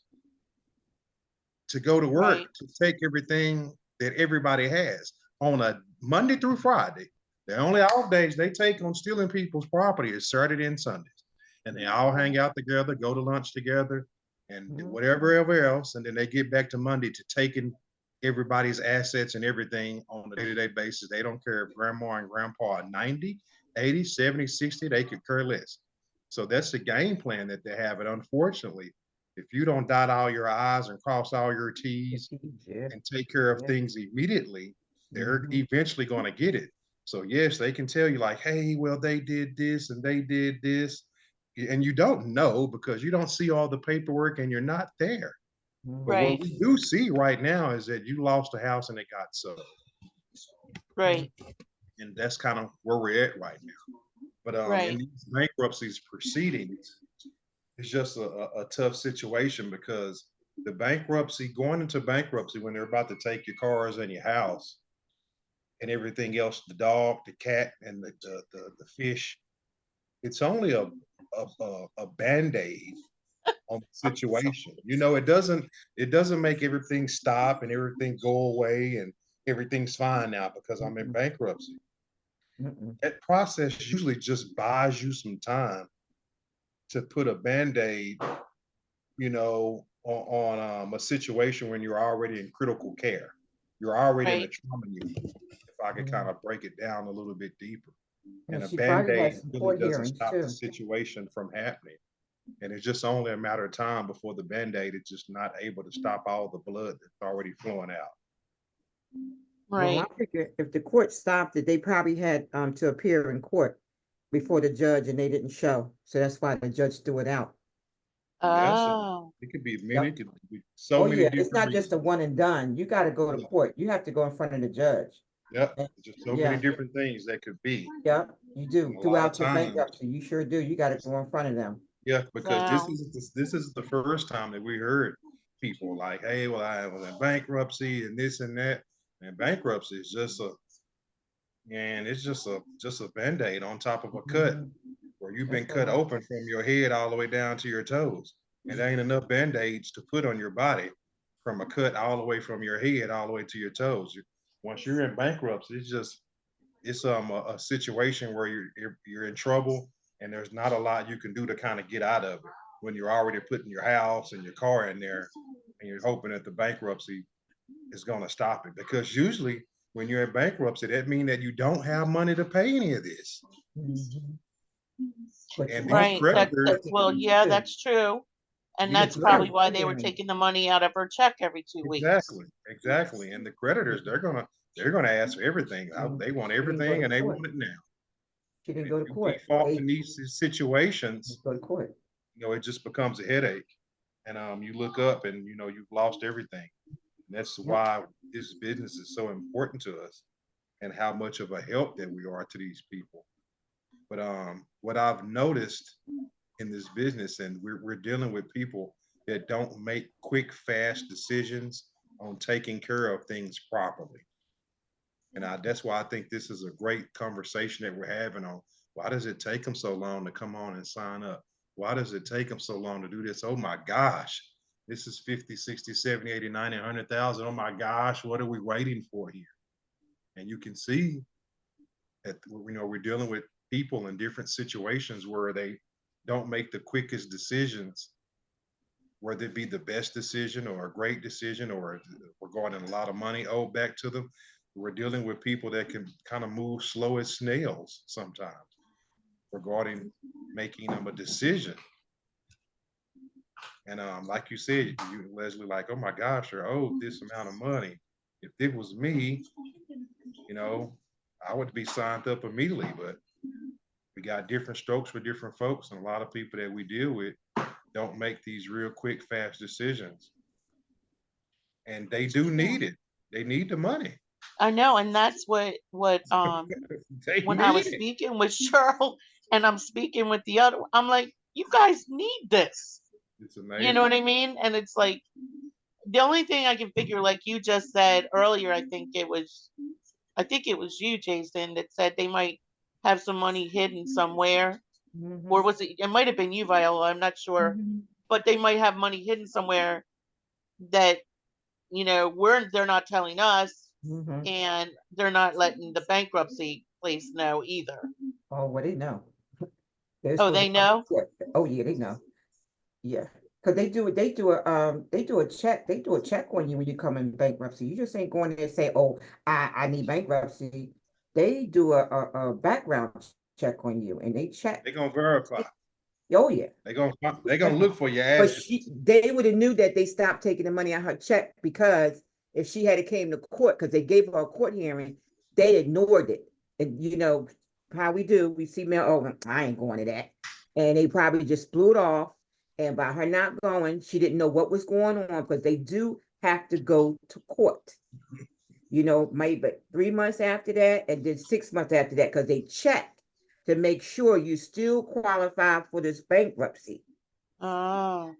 to go to Right. work to take everything that everybody has on a Monday through Friday. The only off days they take on stealing people's property is Saturday and Sundays, and they all hang out together, go to lunch together, and do Mhm, whatever ever else, and then they get back to Monday to taking everybody's assets and everything on a day-to-day basis. They don't care if grandma and grandpa are 90, 80, 70, 60, they could care less. So that's the game plan that they have. And unfortunately, if you don't dot all your I's and cross all your T's Yeah. and take care of Yeah. things immediately, they're Mhm. eventually going to get it. So yes, they can tell you like, hey, well, they did this and they did this. And you don't know because you don't see all the paperwork and you're not there. But what Right, we do see right now is that you lost a house and it got sold. right, And that's kind of where we're at right now. But in right, these bankruptcies proceedings, it's just a tough situation because the bankruptcy, going into bankruptcy when they're about to take your cars and your house and everything else, the dog, the cat, and the fish, it's only a band-aid on the situation. You know, it doesn't make everything stop and everything go away and everything's fine now because I'm in bankruptcy. Mm-mm. That process usually just buys you some time to put a band-aid, you know, on a situation when you're already in critical care. You're already in a right. trauma unit, if I could kind of break it down a little bit deeper. And And a she probably band-aid had some really court doesn't hearings stop the too. situation from happening. And it's just only a matter of time before the band-aid is just not able to stop all the blood that's already flowing out. Well, Right. I figure if the court stopped it, they probably had to appear in court before the judge and they didn't show. So that's why the judge threw it out. Yes, Oh, it could be many, Yep. it could be so Oh many yeah, it's different not just a reasons. one and done. You got to go to Yeah. court. You have to go in front of the judge. Yep, And just so many yeah, different things that could be. yep, you do. And a lot of Throughout your times, bankruptcy, you sure do. You got to go in front of them. yeah, because wow. this is the first time that we heard people like, hey, well, I was in bankruptcy and this and that. And bankruptcy is just a band-aid on top of a cut Mhm. where you've been That's cut all. open from your head all the way down to your toes. And there ain't enough band-aids to put on your body from a cut all the way from your head all the way to your toes. Once you're in bankruptcy, it's a situation where you're in trouble and there's not a lot you can do to kind of get out of it when you're already putting your house and your car in there and you're hoping that the bankruptcy is going to stop it, because usually when you're in bankruptcy that means that you don't have money to pay any of this. Mhm. But you And these also Right. got That creditors, that's well, yeah, too. that's true. And these But that's you got probably creditors, why court they were hearings. taking the money out of her check every 2 weeks. exactly, and the creditors, they're gonna ask for everything. They want She didn't go everything to and they court. want it now. She didn't If go to you court. default They in these situations, go to court. it just becomes a headache. And you look up and you've lost everything. And that's Yep. why this business is so important to us and how much of a help that we are to these people. But what I've noticed in this business, and we're dealing with people that don't make quick, fast decisions on taking care of things properly. And that's why I think this is a great conversation that we're having on why does it take them so long to come on and sign up? Why does it take them so long to do this? Oh my gosh, this is 50, 60, 70, 80, 90, 100,000. Oh my gosh, what are we waiting for here? And you can see that we're dealing with people in different situations where they don't make the quickest decisions, whether it be the best decision or a great decision or regarding a lot of money owed back to them. We're dealing with people that can kind of move slow as snails sometimes regarding making them a decision. And like you said, Leslie, like, oh my gosh, you're owed this amount of money. If it was me, I would be signed up immediately. But we got different strokes for different folks, and a lot of people that we deal with don't make these real quick, fast decisions. And they do need it. They need the money. I know, and that's what They when I need was it. speaking with Cheryl and I'm speaking with the other, I'm like, you guys need this. It's You know what amazing. I mean? And it's like the only thing I can figure, like you just said earlier, I think it was you, Jason, that said they might have some money hidden somewhere. Or Mhm. was it might have been you, Viola, I'm not sure. Mhm. But they might have money hidden somewhere that, they're not telling us, Mhm. and they're not letting the bankruptcy place know either. Oh, well, they know. They're Oh, supposed they to come to know? court. Oh yeah, they know. Yeah. Cause they do a check, they do a check on you when you come in bankruptcy. You just ain't going there and say, oh, I need bankruptcy. They do a background check on you and they check. They're gonna verify. Oh, yeah. They gonna look for your But ass. they would have knew that they stopped taking the money out her check, because if she had came to court, because they gave her a court hearing, they ignored it. And you know how we do, we see mail, oh, I ain't going to that. And they probably just blew it off. And by her not going, she didn't know what was going on, because they do have to go to court. You know, maybe 3 months after that, and then 6 months after that, because they check to make sure you still qualify for this bankruptcy. Oh,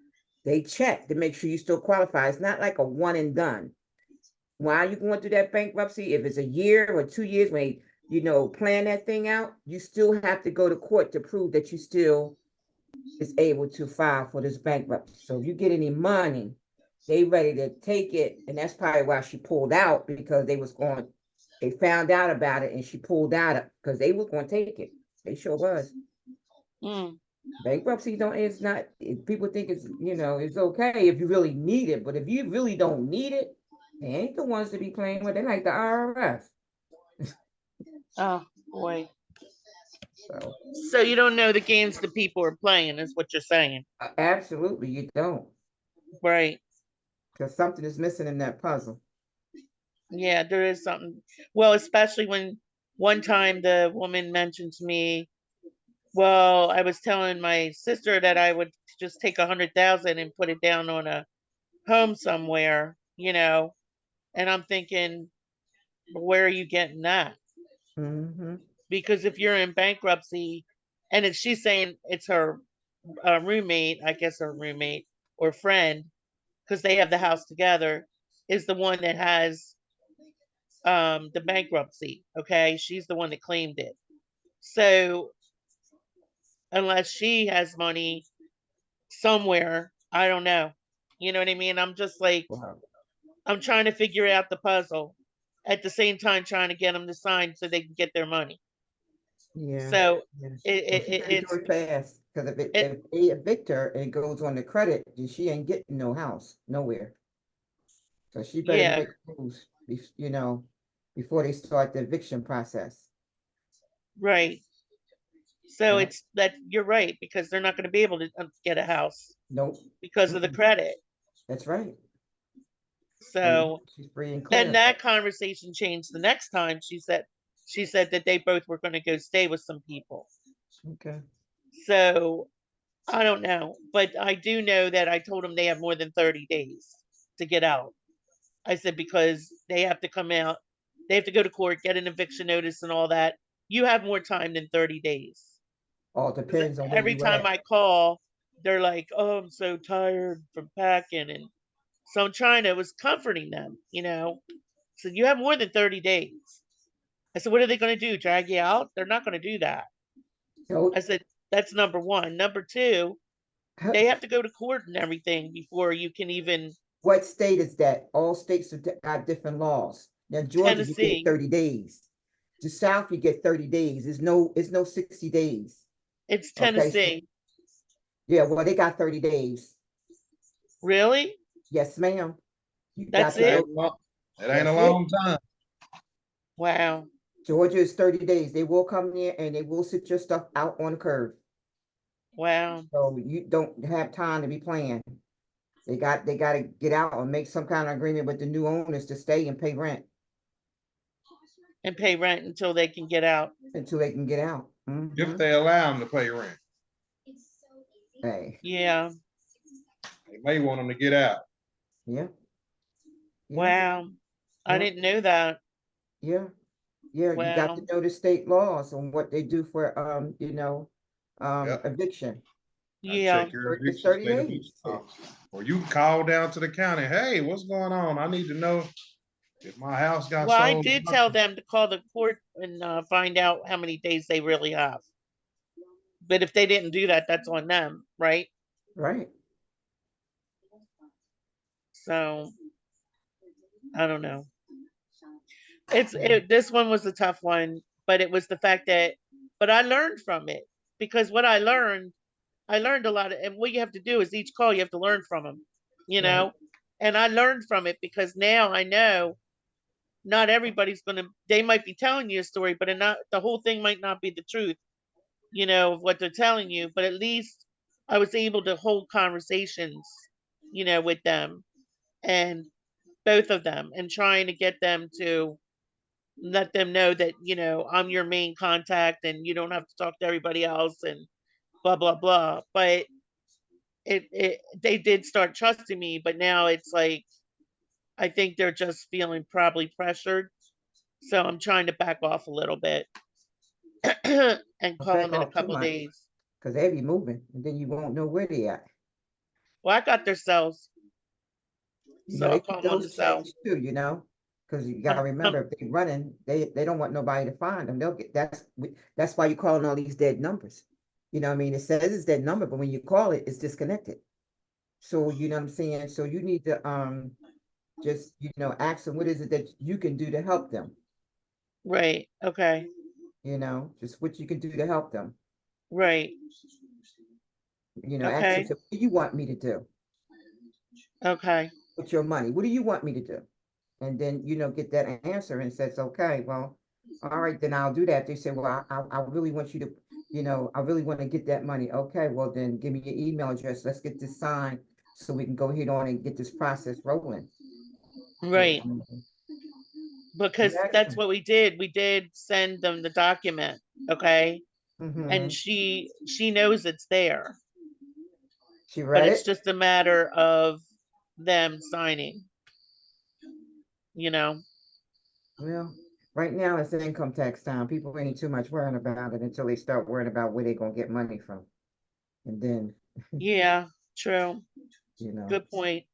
They check to make sure you still qualify. It's not like a one and done. While you going through that bankruptcy, if it's a year or 2 years, when plan that thing out, you still have to go to court to prove that you still is able to file for this bankruptcy. So if you get any money, they ready to take it, and that's probably why she pulled out, because they found out about it and she pulled out because they was going to take it. They sure was. mm, Bankruptcy is not, people think it's okay if you really need it, but if you really don't need it, they ain't the ones to be playing with. They like the IRS. oh boy. So So you don't know the games the people are playing, is what you're saying, absolutely you don't, right? because something is missing in that puzzle. Yeah, there is something. Well, especially when one time the woman mentioned to me, well, I was telling my sister that I would just take 100,000 and put it down on a home somewhere, and I'm thinking, where are you getting that? Mm-hmm. Because if you're in bankruptcy, and she's saying it's her roommate, I guess her roommate or friend, because they have the house together, is the one that has the bankruptcy. Okay, she's the one that claimed it. So unless she has money somewhere, I don't know. You know what I mean? I'm just like, Wow. I'm trying to figure out the puzzle, at the same time trying to get them to sign so they can get their money. Yeah. So Yeah. it, Well, it, she it better do it's it fast, because it if they evict her and it goes on the credit, then she ain't getting no house nowhere. So she better yeah, make moves, before they start the eviction process. right. So Yeah. it's that you're right, because they're not going to be able to get a house Nope. because of the credit. That's right. So She's free and then clear. that conversation changed the next time. She said that they both were going to go stay with some people. Okay. So I don't know, but I do know that I told them they have more than 30 days to get out. I said, because they have to come out, they have to go to court, get an eviction notice and all that. You have more time than 30 days. All 'Cause depends on where every you time at. I call, they're like, oh, I'm so tired from packing. And so I'm trying to, was comforting them. So you have more than 30 days. I said, what are they going to do? Drag you out? They're not going to do that. So, I said, that's number one. Number two, they have to go to court and everything before you can even. what state is that? All states got different laws. Now, Georgia, you get Tennessee, 30 days. The South, you get 30 days. It's no 60 days. it's Okay. So, Tennessee. yeah, well, they got 30 days. Really? Yes, ma'am. You That's got to That it? go. ain't long, that ain't a That's it. long time. Wow. Georgia is 30 days. They will come there and they will sit your stuff out on the curb. Wow. So you don't have time to be playing. They got to get out and make some kind of agreement with the new owners to stay and pay rent And pay rent until they can get out. until they can get out. If they allow them to pay rent, Hey, Yeah. they may want them to get out. yeah, yeah, Wow. I yeah, didn't know that. yeah, yeah. You got to Wow. know the state laws on what they do for Yep. eviction. I Yeah. check your It's eviction 30 status, days. or you can call down to the county. Hey, what's going on? I need to know if my house got Well, I sold. did tell them to call the court and find out how many days they really have. But if they didn't do that, that's on them, right? Right. So I don't know. This one was a tough one, but it was the fact that, but I learned from it, because what I learned a lot. And what you have to do is each call you have to learn from them, you Right. know. And I learned from it, because now I know not everybody's gonna. They might be telling you a story, but not the whole thing might not be the truth, of what they're telling you. But at least I was able to hold conversations, with them, and both of them, and trying to get them to let them know that, I'm your main contact and you don't have to talk to everybody else and blah blah blah. But they did start trusting me, but now it's like I think they're just feeling probably pressured. So I'm trying to back off a little bit and Don't call back them in a off too couple much, days. because they be moving, and then you won't know where they at. Well, I got their cells, You so know, I'll they call keep them on the those cell. changed too, because you gotta remember, if they running, they don't want nobody to find them. They'll get, that's why you're calling all these dead numbers. You know what I mean? It says it's dead number, but when you call it, it's disconnected. So you know what I'm saying? So you need to just, ask them what is it that you can do to help them, Right. Okay. just what you can do to help them. Right. Ask them, Okay. so what do you want me to do Okay. with your money? What do you want me to do? And then, get that answer and says, okay, well, all right, then I'll do that. They say, well, I really want you to, I really want to get that money. Okay, well, then give me your email address. Let's get this signed so we can go ahead on and get this process rolling. So, Right. Because that's what we did. We did send them the document. Okay. And she knows it's there, She but read it's it? just a matter of them signing, you know. Well, right now it's income tax time. People ain't too much worrying about it until they start worrying about where they're gonna get money from. And then, Yeah, true. you know, Good point.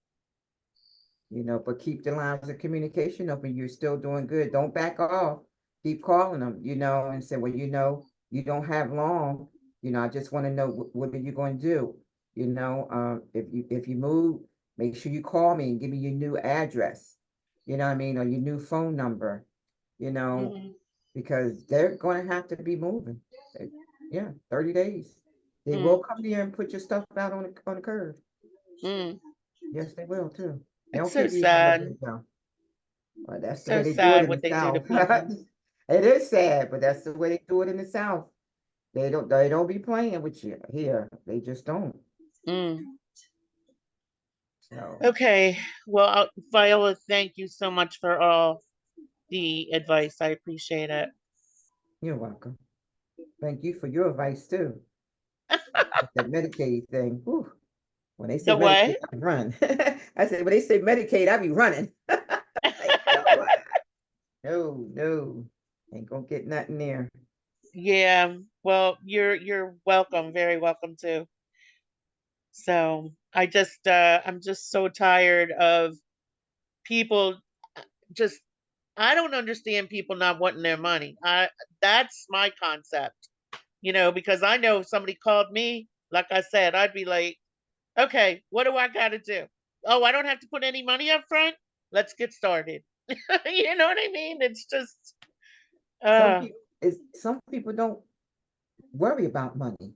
but keep the lines of communication open. You're still doing good. Don't back off. Keep calling them, and say, well, you don't have long. I just want to know what are you going to do? If you move, make sure you call me and give me your new address. You know what I mean, or your new phone number. You know, Mhm. because they're going to have to be moving. Yeah, 30 days. They will Mm, come there and put your stuff out on the curb. mm. Yes, they will too. They It's don't so care if you want to sad. live down. Well, that's the So way they do it sad in the what they do to South. people. It is sad, but that's the way they do it in the South. They don't be playing with you here. They just don't. Mm. So Okay. Well, Viola, thank you so much for all the advice. I appreciate it. you're welcome. Thank you for your advice too. That Medicaid thing. Whew. When they say The Medicaid, what? I run. I said, when they say Medicaid, I be running. Like, no, no, ain't gonna get nothing there. Yeah. Well, you're welcome. Very welcome too. So I'm just so tired of people just I don't understand people not wanting their money. That's my concept, because I know if somebody called me, like I said, I'd be like, okay, what do I got to do? Oh, I don't have to put any money up front. Let's get started. You know what I mean? It's just, Some uh, people some people don't worry about money.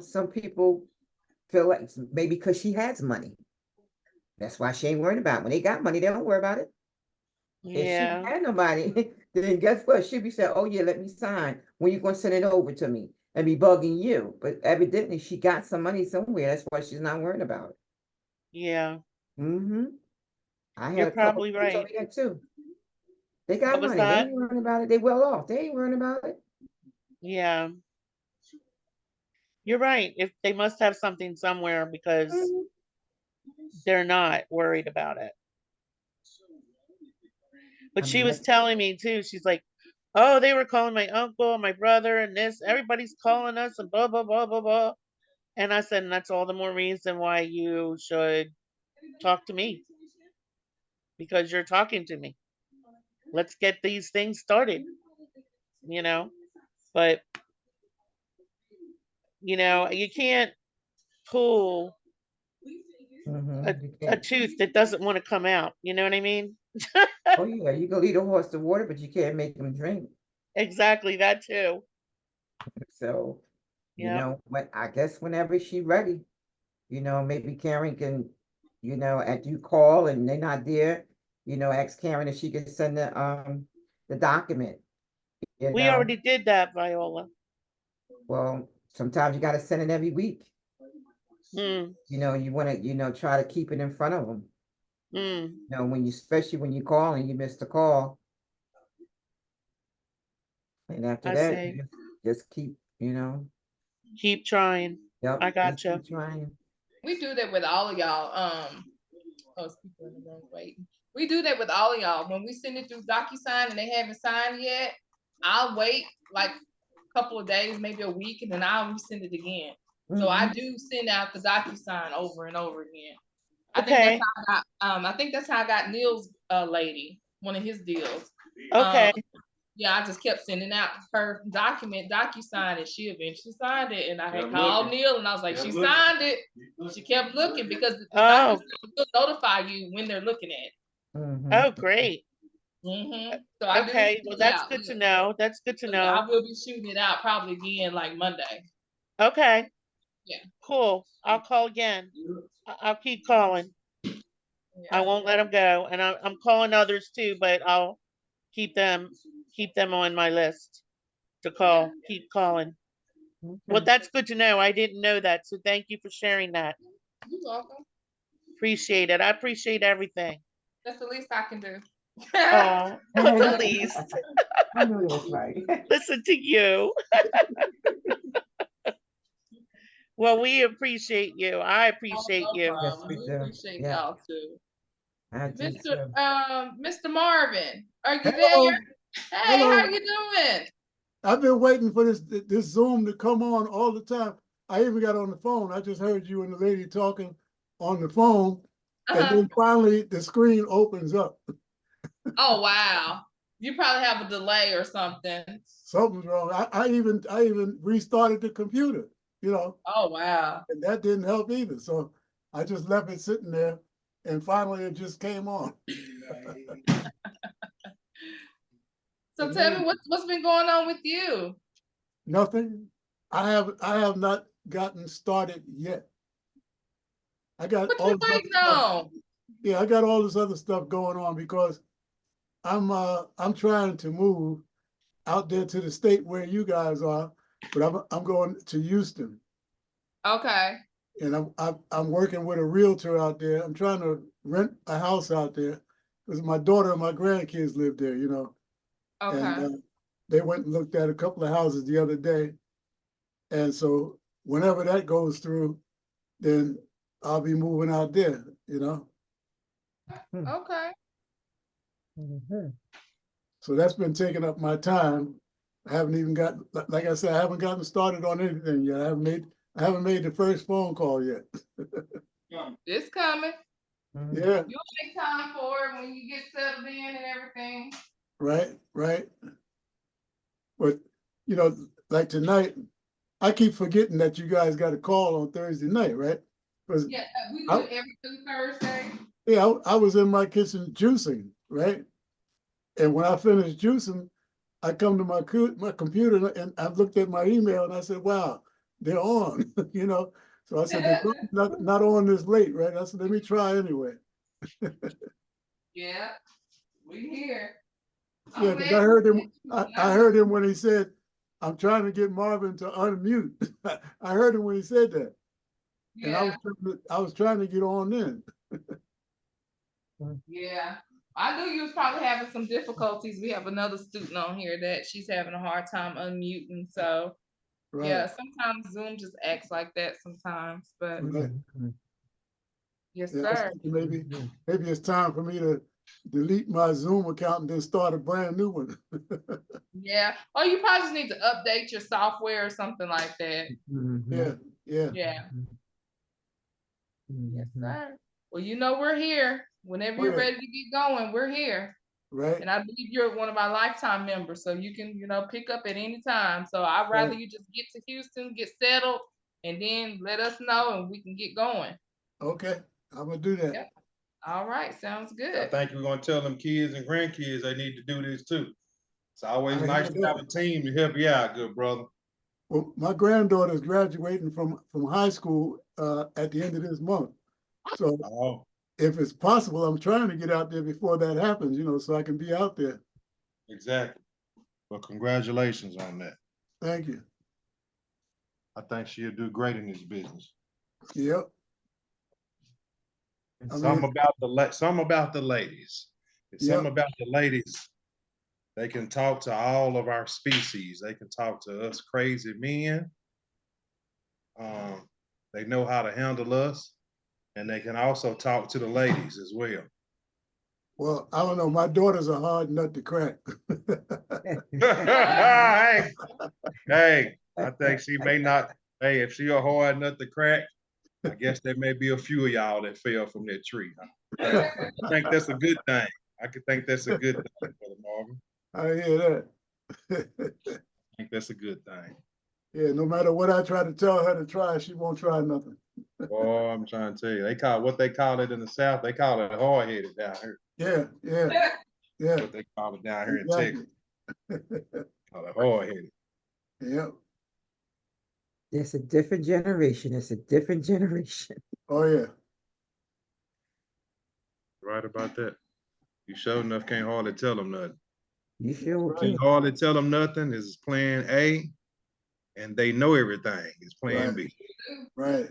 Some people feel like maybe because she has money. That's why she ain't worried about it. When they got money, they don't worry about it. If she yeah, had no money, then guess what? She'd be saying, oh yeah, let me sign. When you gonna send it over to me? And be bugging you. But evidently she got some money somewhere. That's why she's not worried about it. yeah, Mm-hmm. I you're had a couple probably people tell right. me that too. They What got was money. They that? ain't worrying about it. They well off. They ain't worrying about it. Yeah, you're right. If they must have something somewhere because Mhm. they're not worried about it. But I she mean, was that's telling me too, she's like, oh, they were calling my uncle, my brother, and this, everybody's calling us and blah, blah, blah, blah, blah. And I said, and that's all the more reason why you should talk to me because you're talking to me. Let's get these things started, you know? But, you can't pull you a can't. tooth that doesn't want to come out. You know what I mean? Oh yeah, you can lead a horse to water, but you can't make him drink. Exactly, that too. So, Yep. when I guess whenever she ready, maybe Karen can, after you call and they're not there, ask Karen if she can send the document, you We know. already did that, Viola. Well, sometimes you got to send it every week. Mm, You know, you want to, try to keep it in front of them. mm, You know, especially when you call and you miss the call. And after I that, see. you just keep, Keep trying. yep, I just gotcha. keep trying. We do that with all of y'all. Oh, it's people in the room waiting. We do that with all of y'all. When we send it through DocuSign and they haven't signed yet, I'll wait like a couple of days, maybe a week, and then I'll resend it again. So I do send out the DocuSign over and over again. I think that's Okay. how I got. I think that's how I got Neil's lady, one of his deals. Okay. Yeah, I just kept sending out her DocuSign, and she eventually signed it. And I had called Neil, and I was like, she signed it. She kept looking because the Oh. DocuSign will notify you when they're looking at it. Mhm. Oh, great. So I Okay. do. Well, that's good to know. That's good to So know. I will be shooting it out probably again like Monday. Okay. Yeah. Cool. I'll call again. I'll keep calling. I won't let them go, and I'm calling others too, but I'll keep them on my list to call. Keep calling. Well, Okay. that's good to know. I didn't know that, so thank you for sharing that. You're welcome. Appreciate it. I appreciate everything. That's the least I can do. Oh, the least. I know that's right. Listen to you. Well, we appreciate you. I appreciate No you. Yes, problem. we We do. appreciate Yeah, y'all too. I do too. Mr. Marvin, are you there? Hello, Hey, hello. how you doing? I've been waiting for this Zoom to come on all the time. I even got on the phone. I just heard you and the lady talking on the phone, and then finally the screen opens up. Oh wow. You probably have a delay or something. Something's wrong. I even restarted the computer, Oh wow. and that didn't help either. So I just left it sitting there, and finally it just came on. So tell me what's been going on with you? Nothing. I have not gotten started yet. I got What all you this other waiting stuff. on? Yeah, I got all this other stuff going on because I'm trying to move out there to the state where you guys are, but I'm going to Houston, Okay. and I'm working with a realtor out there. I'm trying to rent a house out there because my daughter and my grandkids live there, Okay. and they went and looked at a couple of houses the other day, and so whenever that goes through, then I'll be moving out there, Okay. So that's been taking up my time. I haven't even got, like I said, I haven't gotten started on anything yet. I haven't made the first phone call yet. It's coming. Yeah, You'll make time for it when you get settled in and everything. right. But like tonight, I keep forgetting that you guys got a call on Thursday night, right? Because Yeah, we do it every Thursday. yeah, I was in my kitchen juicing, right? And when I finished juicing, I come to my computer and I looked at my email and I said, wow, they're on, So I said, they're not on this late, right? I said, let me try anyway. Yeah, we here. Yeah, because I heard him when he said, I'm trying to get Marvin to unmute. I heard him when he said that. And I was trying to get on in. Yeah. I knew you was probably having some difficulties. We have another student on here that she's having a hard time unmuting. So Right. yeah, sometimes Zoom just acts like that sometimes. But Right. yes, Yeah, I was sir. thinking maybe it's time for me to delete my Zoom account and then start a brand new one. Yeah. Oh, you probably just need to update your software or something like that. Yeah. Yeah. Yes, sir. Well, we're here. Whenever you're ready to get going, we're here. Right. And I believe you're one of our lifetime members, so you can, pick up at any time. So I'd rather you just get to Houston, get settled, and then let us know and we can get going. Okay, I'm gonna do that. Yep. All right, sounds I good. think we're gonna tell them kids and grandkids they need to do this too. It's always nice to have a team to help you out, good brother. Well, my granddaughter is graduating from high school at the end of this month. So if it's possible, I'm trying to get out there before that happens, so I can be out there. Exactly. Well, congratulations on that. Thank you. I think she'll do great in this business. Yep. I Some mean, about the ladies. Some Yep. about the ladies. They can talk to all of our species. They can talk to us crazy men. They know how to handle us, and they can also talk to the ladies as well. well, I don't know. My daughter's a hard nut to crack. hey, I think she may not. Hey, if she a hard nut to crack, I guess there may be a few of y'all that fell from that tree. I think that's a good thing. I could think that's a good thing, Brother Marvin. I hear that. I think that's a good thing. Yeah, no matter what I try to tell her to try, she won't try nothing. Oh, I'm trying to tell you, they call it in the South. They call it hard headed down here. Yeah. That's what they call it down here Exactly. in Texas. Call it hard headed. Yep. It's a different generation. It's a different generation. Oh yeah. Right about that. You sure enough can't hardly tell them nothing. You sure Right. Can't can. hardly tell them nothing. Is plan A, and they know everything. It's plan Right. B. Right.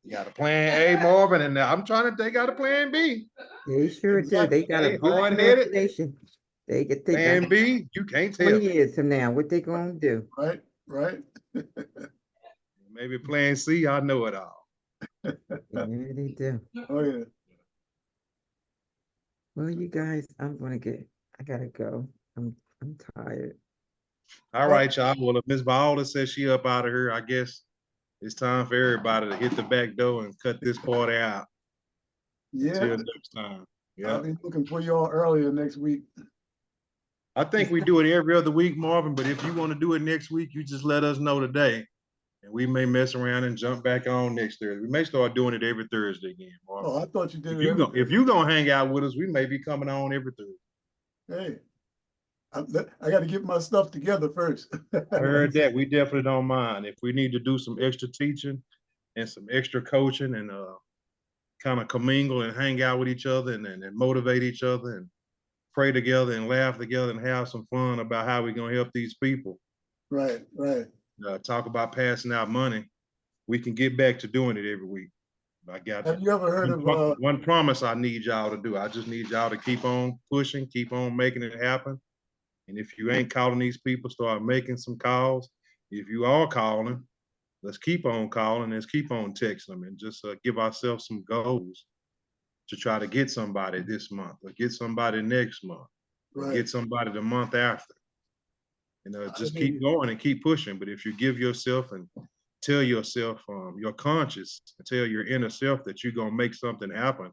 You got a plan A, Marvin, and now they got a plan B. They sure do. They got a They good hard-headed. imagination. They got Plan B, you can't tell. 20 years from now, what they gonna do? Right. Maybe plan C, I know it all. Yeah, they do. Oh yeah. Well, you guys, I gotta go. I'm tired. All right, y'all. Well, if Miss Viola says she up out of here, I guess it's time for everybody to hit the back door and cut this party out. Yeah. Until next time. Yeah. I'll be looking for y'all earlier next week. I think we do it every other week, Marvin, but if you want to do it next week, you just let us know today. And we may mess around and jump back on next Thursday. We may start doing it every Thursday again, Marvin. Oh, I thought you did If you gonna hang out with us, we may be coming on every Thursday. Hey, I got to get my stuff together first. I heard that. We definitely don't mind. If we need to do some extra teaching and some extra coaching and kind of commingle and hang out with each other and motivate each other and pray together and laugh together and have some fun about how we're gonna help these people. Right. Talk about passing out money. We can get back to doing it every week. I got Have you ever heard of one promise I need y'all to do. I just need y'all to keep on pushing, keep on making it happen. And if you ain't calling these people, start making some calls. If you are calling, let's keep on calling, let's keep on texting them and just give ourselves some goals to try to get somebody this month or get somebody next month or Right. get somebody the month after. Just keep going and keep pushing. But if you give yourself and tell yourself, your conscious, tell your inner self that you're gonna make something happen,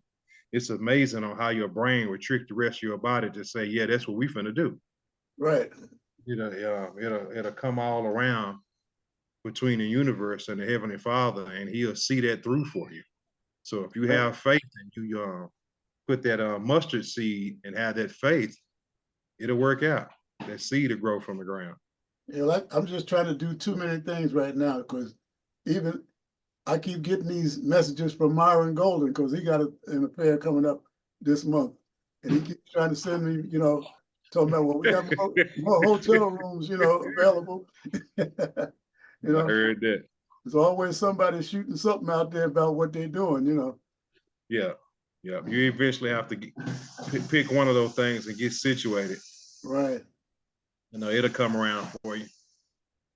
it's amazing on how your brain will trick the rest of your body to say, yeah, that's what we finna do. Right. It'll come all around between the universe and the Heavenly Father, and He'll see that through for you. So if you have faith and you put that mustard seed and have that faith, it'll work out. That seed will grow from the ground. Yeah, I'm just trying to do too many things right now because even I keep getting these messages from Myron Golden because he got an affair coming up this month, and he keeps trying to send me, talking about, well, we got more hotel rooms, available. I heard that. There's always somebody shooting something out there about what they're doing, Yeah. You eventually have to pick one of those things and get situated. Right. It'll come around for you.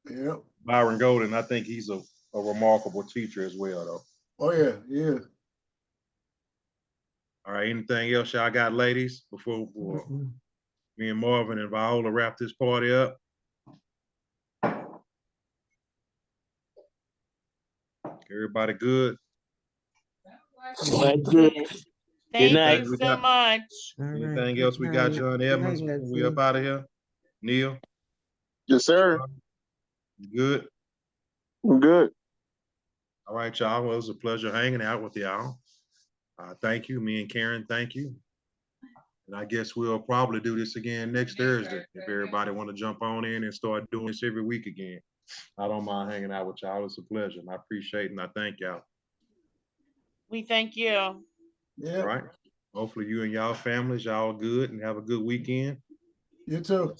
Yep. Byron Golden, I think he's a remarkable teacher as well, though. Oh yeah. All right, anything else y'all got, ladies, before me and Marvin and Viola wrap this party up? Everybody good? Good. Thank night. you so much. Anything else we got, John Edmonds? Before we up out of here? Neil? Yes, sir. You good? I'm good. All right, y'all. Well, it was a pleasure hanging out with y'all. Thank you. Me and Karen, thank you. And I guess we'll probably do this again next Thursday if everybody want to jump on in and start doing this every week again. I don't mind hanging out with y'all. It's a pleasure. And I appreciate and I thank y'all. We thank you. Yeah. All right. Hopefully you and y'all families, y'all good and have a good weekend. You too.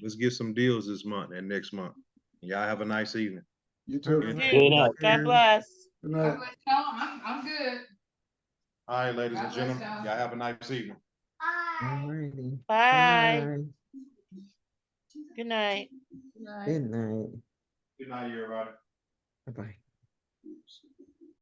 Let's get some deals this month and next month. Y'all have a nice evening. You too. Good Good. night. God bless. Good night. I'm good. All right, ladies and God bless gentlemen, y'all. y'all have a nice evening. Alrighty. Bye. Bye. Good night. Good night. Good night. Good night, everybody. Bye-bye.